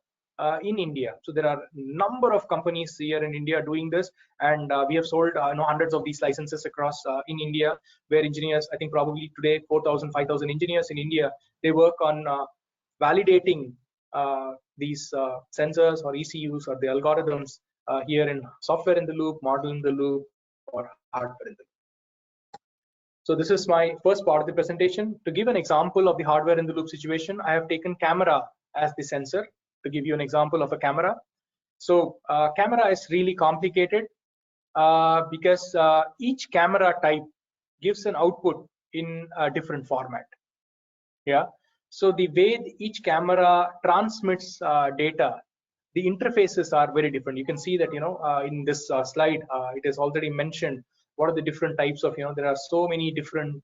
in India. So there are a number of companies here in India doing this, and we have sold hundreds of these licenses across in India, where engineers, I think probably today 4,000, 5,000 engineers in India, they work on validating these sensors or ECUs or the algorithms here in software in the loop, model in the loop, or hardware in the loop. So this is my first part of the presentation. To give an example of the hardware in the loop situation, I have taken camera as the sensor to give you an example of a camera. So camera is really complicated because each camera type gives an output in a different format. Yeah. So the way each camera transmits data, the interfaces are very different. You can see that, in this slide, it is already mentioned what are the different types of, there are so many different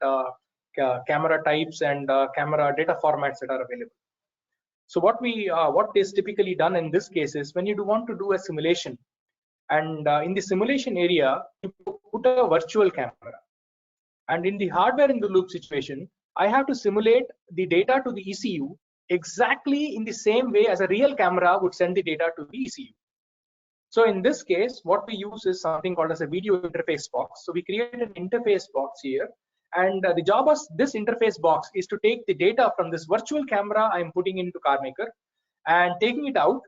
camera types and camera data formats that are available. So what is typically done in this case is when you want to do a simulation, and in the simulation area, you put a virtual camera. And in the hardware in the loop situation, I have to simulate the data to the ECU exactly in the same way as a real camera would send the data to the ECU. So in this case, what we use is something called as a video interface box. So we create an interface box here. And the job of this interface box is to take the data from this virtual camera I'm putting into CarMaker and taking it out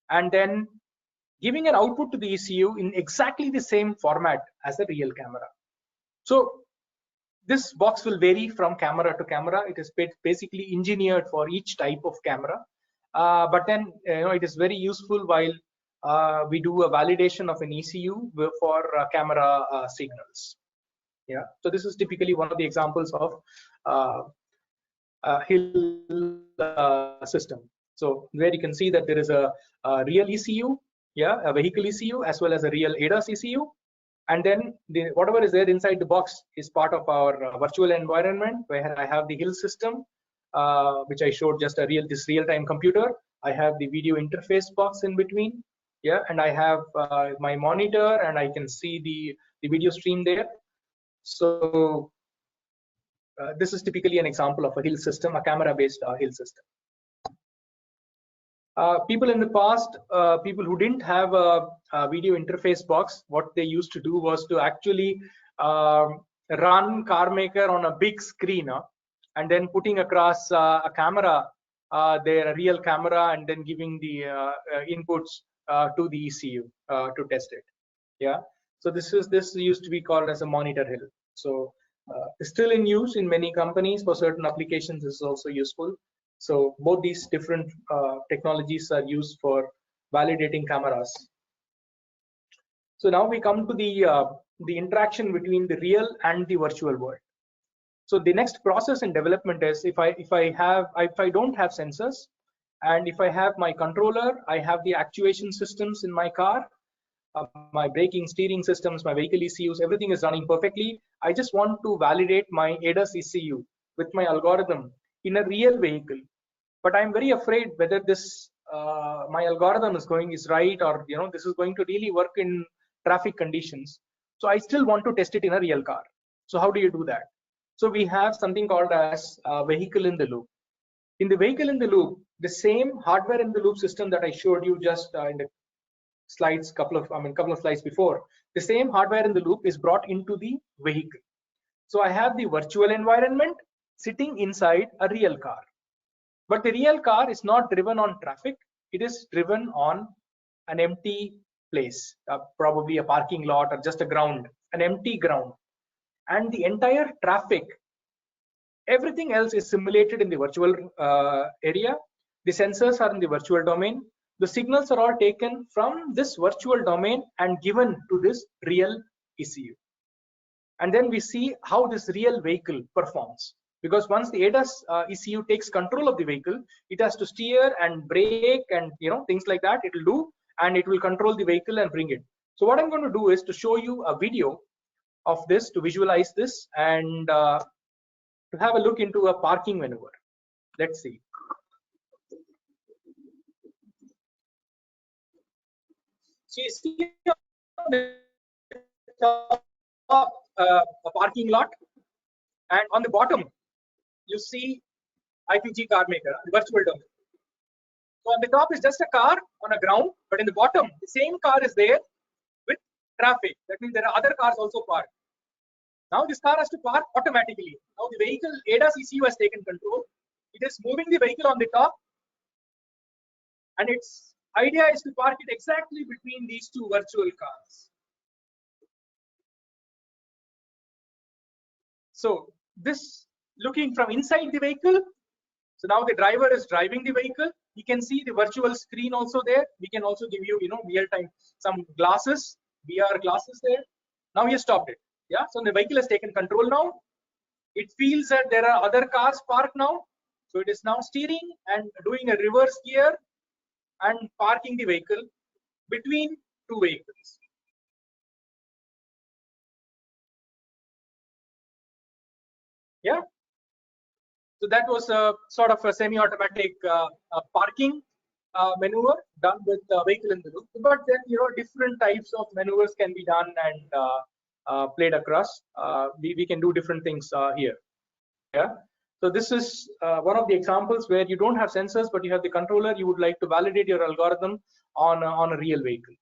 and then giving an output to the ECU in exactly the same format as a real camera. So this box will vary from camera to camera. It is basically engineered for each type of camera. But then it is very useful while we do a validation of an ECU for camera signals. Yeah. So this is typically one of the examples of Hill system. So where you can see that there is a real ECU, a vehicle ECU, as well as a real ADAS ECU. And then whatever is there inside the box is part of our virtual environment, where I have the Hill system, which I showed just this real-time computer. I have the video interface box in between, and I have my monitor, and I can see the video stream there. So this is typically an example of a Hill system, a camera-based Hill system. People in the past, people who didn't have a video interface box, what they used to do was to actually run CarMaker on a big screen and then putting across a camera, their real camera, and then giving the inputs to the ECU to test it. Yeah. So this used to be called as a monitor Hill. So it's still in use in many companies for certain applications. This is also useful. So both these different technologies are used for validating cameras. So now we come to the interaction between the real and the virtual world. So the next process in development is if I don't have sensors, and if I have my controller, I have the actuation systems in my car, my braking, steering systems, my vehicle ECUs, everything is running perfectly. I just want to validate my ADAS ECU with my algorithm in a real vehicle. But I'm very afraid whether this my algorithm is right, or this is going to really work in traffic conditions. So I still want to test it in a real car. So how do you do that? So we have something called as vehicle in the loop. In the vehicle in the loop, the same hardware in the loop system that I showed you just in the slides, couple of slides before, the same hardware in the loop is brought into the vehicle. So I have the virtual environment sitting inside a real car. But the real car is not driven on traffic. It is driven on an empty place, probably a parking lot or just a ground, an empty ground. And the entire traffic, everything else is simulated in the virtual area. The sensors are in the virtual domain. The signals are all taken from this virtual domain and given to this real ECU. And then we see how this real vehicle performs. Because once the ADAS ECU takes control of the vehicle, it has to steer and brake and things like that. It will do, and it will control the vehicle and bring it. So what I'm going to do is to show you a video of this to visualize this and to have a look into a parking maneuver. Let's see. So you see a parking lot, and on the bottom you see IPG CarMaker, the virtual domain. So on the top is just a car on a ground, but in the bottom, the same car is there with traffic. That means there are other cars also parked. Now this car has to park automatically. Now the vehicle ADAS ECU has taken control. It is moving the vehicle on the top, and its idea is to park it exactly between these two virtual cars. So this looking from inside the vehicle. So now the driver is driving the vehicle. You can see the virtual screen also there. We can also give you, real time some glasses, VR glasses there. Now he stopped it. Yeah. So the vehicle has taken control now. It feels that there are other cars parked now. So it is now steering and doing a reverse gear and parking the vehicle between two vehicles. Yeah. So that was a sort of a semi-automatic parking maneuver done with the vehicle in the loop. But then, different types of maneuvers can be done and played across. We can do different things here. Yeah. So this is one of the examples where you don't have sensors, but you have the controller. You would like to validate your algorithm on a real vehicle.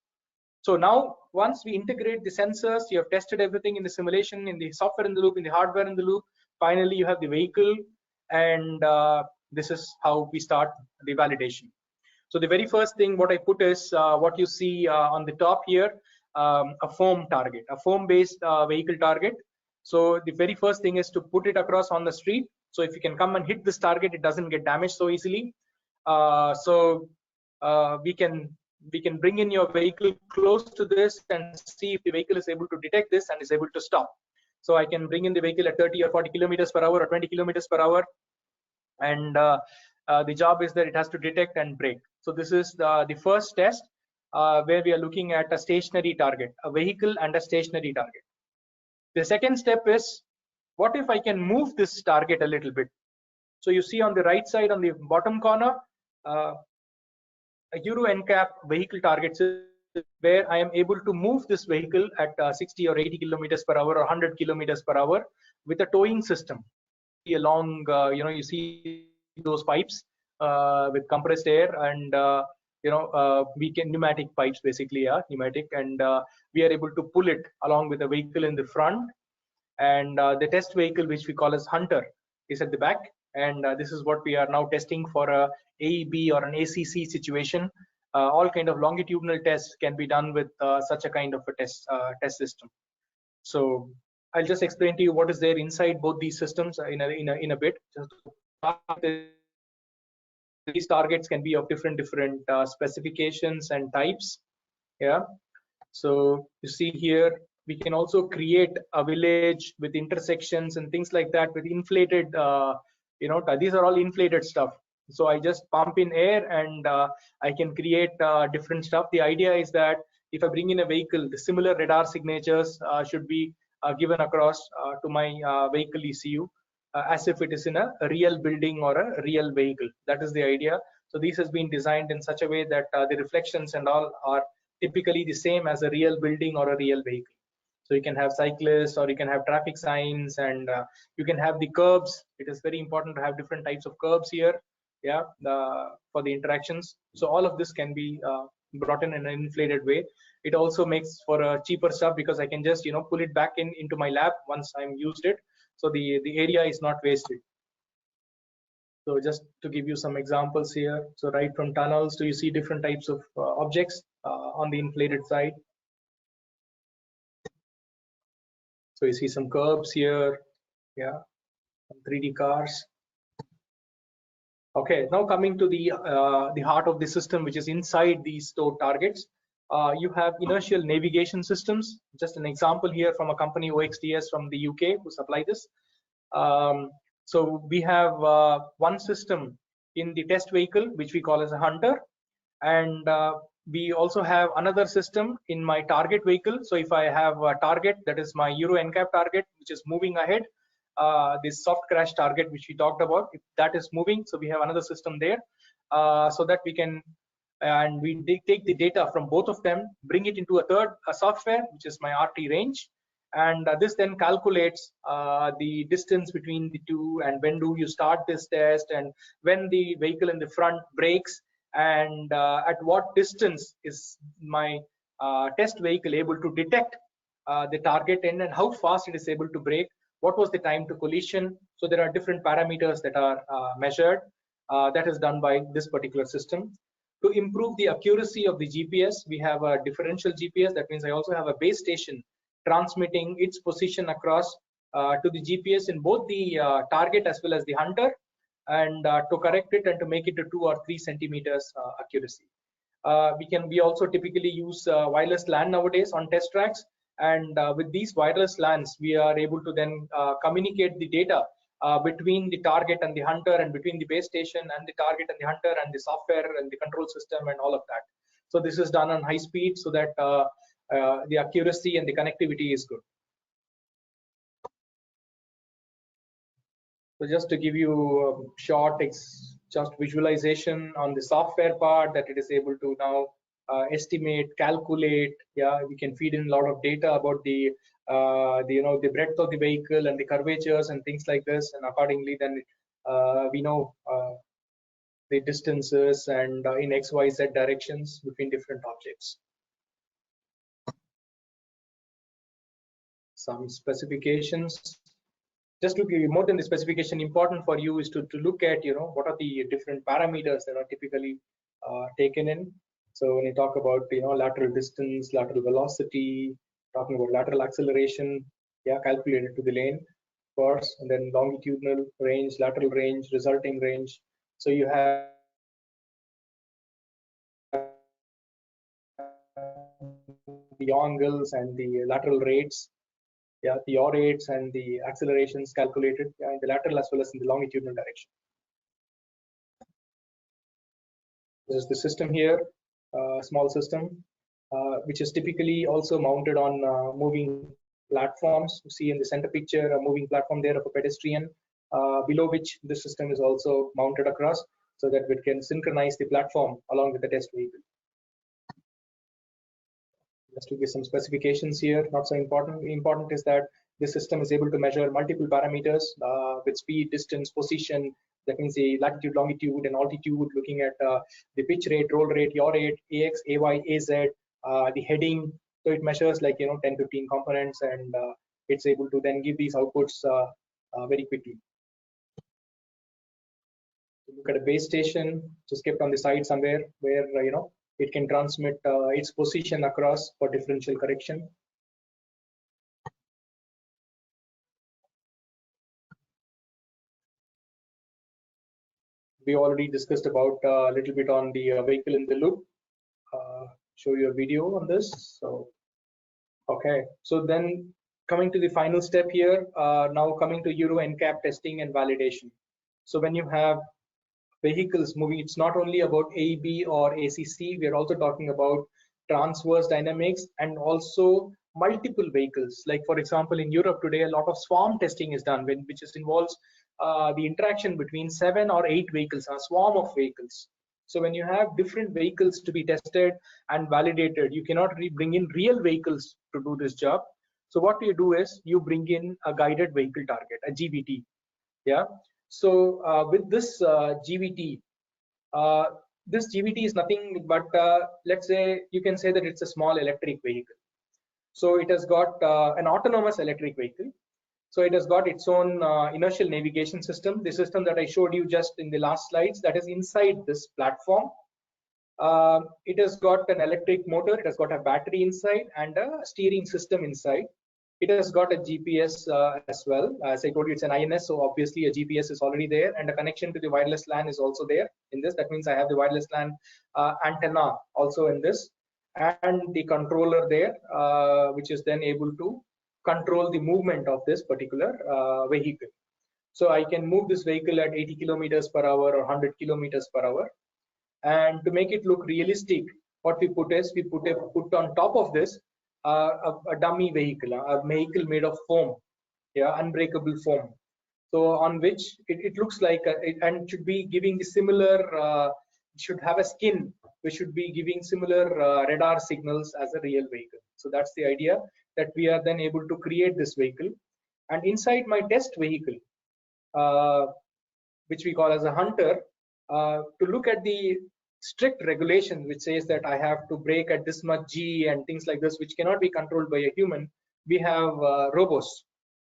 So now, once we integrate the sensors, you have tested everything in the simulation, in the software in the loop, in the hardware in the loop. Finally, you have the vehicle, and this is how we start the validation. So the very first thing what I put is what you see on the top here, a foam target, a foam-based vehicle target. So the very first thing is to put it across on the street. So if you can come and hit this target, it doesn't get damaged so easily. We can bring in your vehicle close to this and see if the vehicle is able to detect this and is able to stop. So I can bring in the vehicle at 30 or 40 kilometers per hour or 20 kilometers per hour, and the job is that it has to detect and brake. So this is the first test where we are looking at a stationary target, a vehicle and a stationary target. The second step is, what if I can move this target a little bit? So you see on the right side, on the bottom corner, a Euro NCAP vehicle target system, where I am able to move this vehicle at 60 or 80 kilometers per hour or 100 kilometers per hour with a towing system. Along, you see those pipes with compressed air, and we can pneumatic pipes basically, pneumatic, and we are able to pull it along with the vehicle in the front, and the test vehicle, which we call as Hunter, is at the back, and this is what we are now testing for a AEB or an ACC situation. All kind of longitudinal tests can be done with such a kind of a test system. So I'll just explain to you what is there inside both these systems in a bit. These targets can be of different specifications and types. Yeah. So you see here, we can also create a village with intersections and things like that with inflated, these are all inflated stuff. So I just pump in air and I can create different stuff. The idea is that if I bring in a vehicle, the similar radar signatures should be given across to my vehicle ECU as if it is in a real building or a real vehicle. That is the idea. So this has been designed in such a way that the reflections and all are typically the same as a real building or a real vehicle. So you can have cyclists, or you can have traffic signs, and you can have the curbs. It is very important to have different types of curbs here, yeah, for the interactions. So all of this can be brought in an inflated way. It also makes for a cheaper stuff because I can just pull it back into my lab once I'm used it. So the area is not wasted. So just to give you some examples here, so right from tunnels to you see different types of objects on the inflated side. So you see some curbs here, yeah, 3D cars. Okay, now coming to the heart of the system, which is inside these stored targets. You have inertial navigation systems. Just an example here from a company, OXDS from the UK, who supply this. So we have one system in the test vehicle, which we call as a Hunter, and we also have another system in my target vehicle. So if I have a target, that is my Euro NCAP target, which is moving ahead, this soft crash target which we talked about, if that is moving, so we have another system there, so that we can, and we take the data from both of them, bring it into a software, which is my RT range, and this then calculates the distance between the two, and when do you start this test, and when the vehicle in the front brakes, and at what distance is my test vehicle able to detect the target and how fast it is able to brake, what was the time to collision. So there are different parameters that are measured. That is done by this particular system. To improve the accuracy of the GPS, we have a differential GPS. That means I also have a base station transmitting its position across to the GPS in both the target as well as the hunter, and to correct it and to make it to 2 or 3 centimeters accuracy. We also typically use wireless LAN nowadays on test tracks, and with these wireless LANs we are able to then communicate the data between the target and the hunter, and between the base station and the target and the hunter, and the software and the control system and all of that. So this is done on high speed so that the accuracy and the connectivity is good. So just to give you a short just visualization on the software part, that it is able to now estimate, calculate. Yeah, we can feed in a lot of data about the the breadth of the vehicle and the curvatures and things like this, and accordingly then we know the distances and in XYZ directions between different objects. Some specifications. Just to give you more than the specification, important for you is to look at what are the different parameters that are typically taken in. So when you talk about lateral distance, lateral velocity, talking about lateral acceleration, yeah, calculated to the lane, of course, and then longitudinal range, lateral range, resulting range. So you have the angles and the lateral rates, yeah, the yaw rates and the accelerations calculated in the lateral as well as in the longitudinal direction. This is the system here, small system, which is typically also mounted on moving platforms. You see in the center picture a moving platform there of a pedestrian, below which the system is also mounted across, so that we can synchronize the platform along with the test vehicle. Just to give some specifications here, not so important. Important is that this system is able to measure multiple parameters with speed, distance, position. That means the latitude, longitude, and altitude. Looking at the pitch rate, roll rate, yaw rate, AX, AY, AZ, the heading. So it measures like 10, 15 components, and it's able to then give these outputs very quickly. Look at a base station just kept on the side somewhere where it can transmit its position across for differential correction. We already discussed about a little bit on the vehicle in the loop. Show you a video on this. So, okay. So then coming to the final step here, now coming to Euro NCAP testing and validation. So when you have vehicles moving, it's not only about AEB or ACC, we are also talking about transverse dynamics and also multiple vehicles. Like for example, in Europe today, a lot of swarm testing is done, which involves the interaction between 7 or 8 vehicles, a swarm of vehicles. So when you have different vehicles to be tested and validated, you cannot bring in real vehicles to do this job. So what you do is you bring in a guided vehicle target, a GVT. Yeah. So with this GVT, this GVT is nothing but let's say you can say that it's a small electric vehicle. So it has got an autonomous electric vehicle. So it has got its own inertial navigation system, the system that I showed you just in the last slides, that is inside this platform. It has got an electric motor, it has got a battery inside and a steering system inside. It has got a GPS as well. As I told you, it's an INS, so obviously a GPS is already there, and a connection to the wireless LAN is also there in this. That means I have the wireless LAN antenna also in this, and the controller there, which is then able to control the movement of this particular vehicle. So I can move this vehicle at 80 kilometers per hour or 100 kilometers per hour. And to make it look realistic, what we put is we put on top of this a dummy vehicle, a vehicle made of foam, yeah, unbreakable foam. So on which it looks like and should be giving the similar, should have a skin which should be giving similar radar signals as a real vehicle. So that's the idea, that we are then able to create this vehicle. And inside my test vehicle, which we call as a hunter, to look at the strict regulation which says that I have to brake at this much G and things like this, which cannot be controlled by a human, we have robots.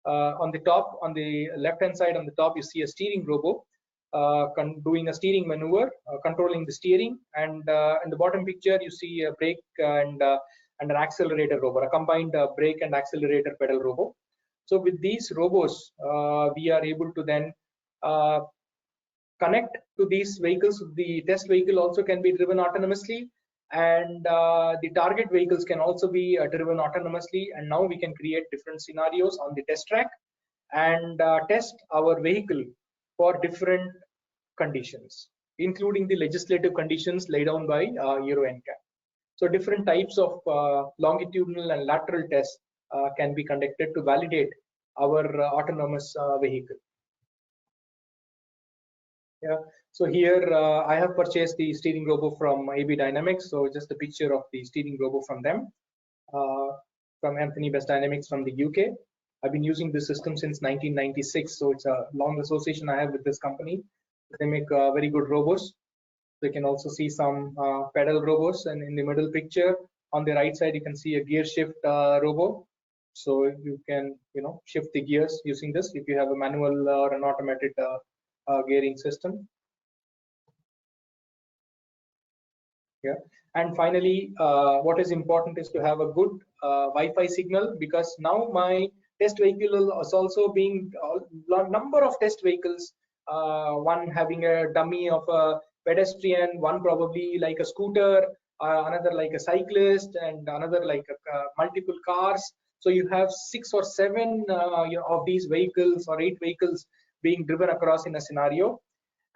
On the top, on the left hand side on the top, you see a steering robo doing a steering maneuver, controlling the steering, and in the bottom picture you see a brake and an accelerator robo, a combined brake and accelerator pedal robo. So with these robots, we are able to then connect to these vehicles. The test vehicle also can be driven autonomously, and the target vehicles can also be driven autonomously. And now we can create different scenarios on the test track and test our vehicle for different conditions, including the legislative conditions laid down by Euro NCAP. So different types of longitudinal and lateral tests can be conducted to validate our autonomous vehicle. Yeah. So here I have purchased the steering robo from AB Dynamics. So just a picture of the steering robo from them, from Anthony Best Dynamics from the UK. I've been using this system since 1996. So it's a long association I have with this company. They make very good robos. You can also see some pedal robos, and in the middle picture on the right side you can see a gear shift robo. So you can shift the gears using this if you have a manual or an automated gearing system. Yeah. And finally, what is important is to have a good Wi-Fi signal, because now my test vehicle is also being number of test vehicles, one having a dummy of a pedestrian, one probably like a scooter, another like a cyclist, and another like multiple cars. So you have 6 or 7 of these vehicles or 8 vehicles being driven across in a scenario,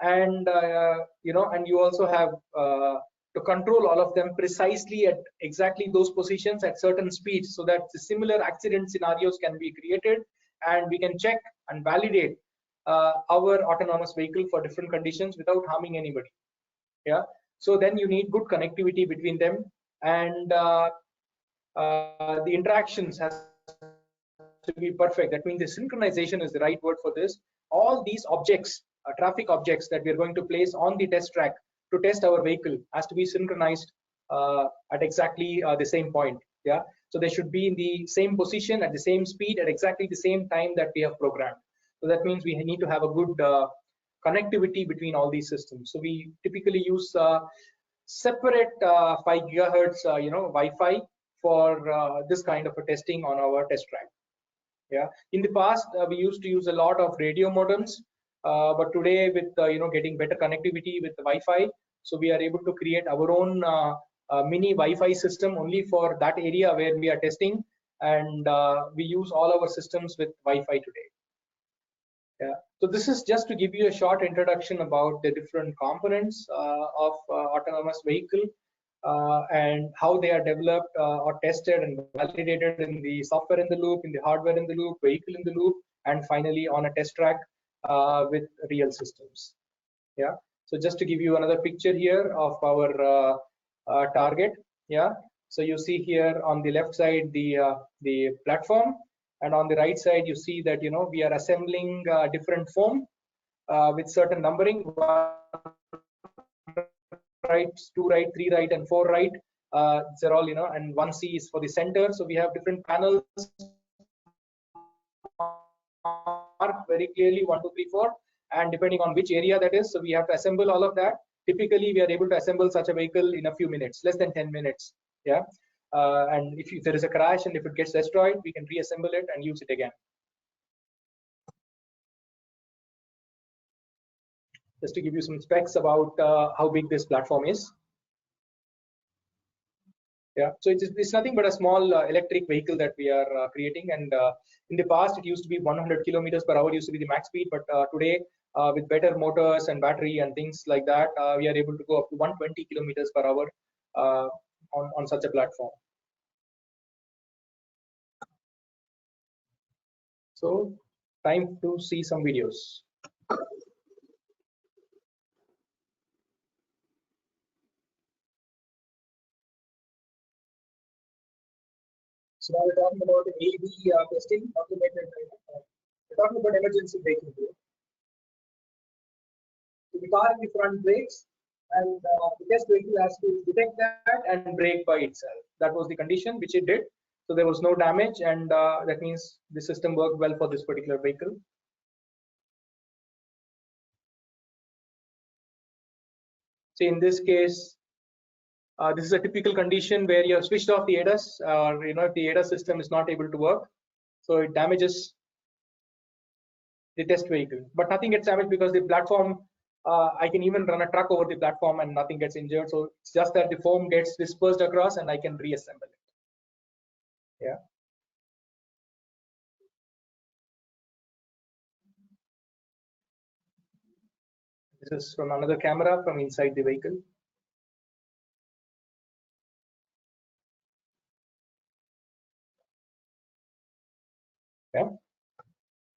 and and you also have to control all of them precisely at exactly those positions at certain speeds, so that the similar accident scenarios can be created, and we can check and validate our autonomous vehicle for different conditions without harming anybody. Yeah. So then you need good connectivity between them, and the interactions has to be perfect. That means the synchronization is the right word for this. All these objects, traffic objects that we are going to place on the test track to test our vehicle, has to be synchronized at exactly the same point. Yeah. So they should be in the same position at the same speed at exactly the same time that we have programmed. So that means we need to have a good connectivity between all these systems. So we typically use separate 5 gigahertz Wi-Fi for this kind of a testing on our test track. Yeah. In the past, we used to use a lot of radio modems, but today with getting better connectivity with the Wi-Fi, so we are able to create our own mini Wi-Fi system only for that area where we are testing, and we use all our systems with Wi-Fi today. Yeah. So this is just to give you a short introduction about the different components of autonomous vehicle and how they are developed or tested and validated in the software in the loop, in the hardware in the loop, vehicle in the loop, and finally on a test track with real systems. Yeah. So just to give you another picture here of our target. Yeah. So you see here on the left side the platform, and on the right side you see that we are assembling different foam with certain numbering, 1 right, 2 right, 3 right, and 4 right. They're all and 1C is for the center. So we have different panels marked very clearly 1, 2, 3, 4, and depending on which area that is, so we have to assemble all of that. Typically we are able to assemble such a vehicle in a few minutes, less than 10 minutes. Yeah. And if there is a crash and if it gets destroyed, we can reassemble it and use it again. Just to give you some specs about how big this platform is. Yeah, so it's nothing but a small electric vehicle that we are creating, and in the past it used to be 100 kilometers per hour used to be the max speed, but today with better motors and battery and things like that, we are able to go up to 120 kilometers per hour on such a platform. So time to see some videos. So now we're talking about the AV testing, automated. We're talking about emergency braking here. So the car in the front brakes, and the test vehicle has to detect that and brake by itself. That was the condition which it did. So there was no damage, and that means the system worked well for this particular vehicle. So in this case, this is a typical condition where you have switched off the ADAS, or if the ADAS system is not able to work, so it damages the test vehicle, but nothing gets damaged because the platform, I can even run a truck over the platform and nothing gets injured. So it's just that the foam gets dispersed across and I can reassemble it. Yeah. This is from another camera from inside the vehicle. Yeah.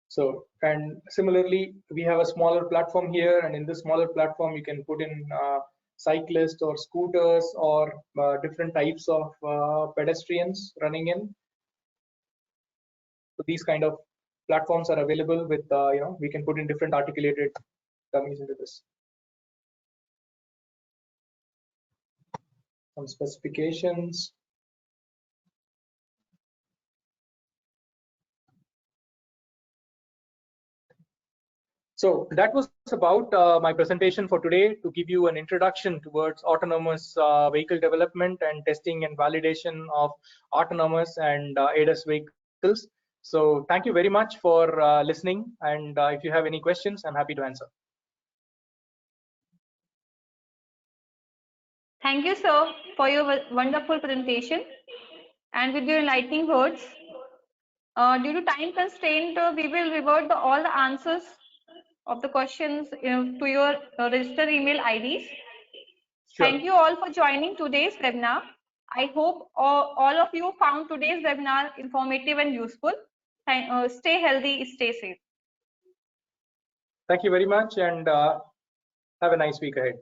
So, and similarly, we have a smaller platform here, and in this smaller platform, you can put in cyclists or scooters or different types of pedestrians running in. So these kind of platforms are available with, we can put in different articulated dummies into this. Some specifications. So that was about my presentation for today, to give you an introduction towards autonomous vehicle development and testing and validation of autonomous and ADAS vehicles. So thank you very much for listening, and if you have any questions, I'm happy to answer. Thank you, sir, for your wonderful presentation and with your enlightening words. Due to time constraint, we will revert all the answers of the questions to your registered email IDs. Sure. Thank you all for joining today's webinar. I hope all of you found today's webinar informative and useful. Stay healthy, stay safe. Thank you very much, and have a nice week ahead.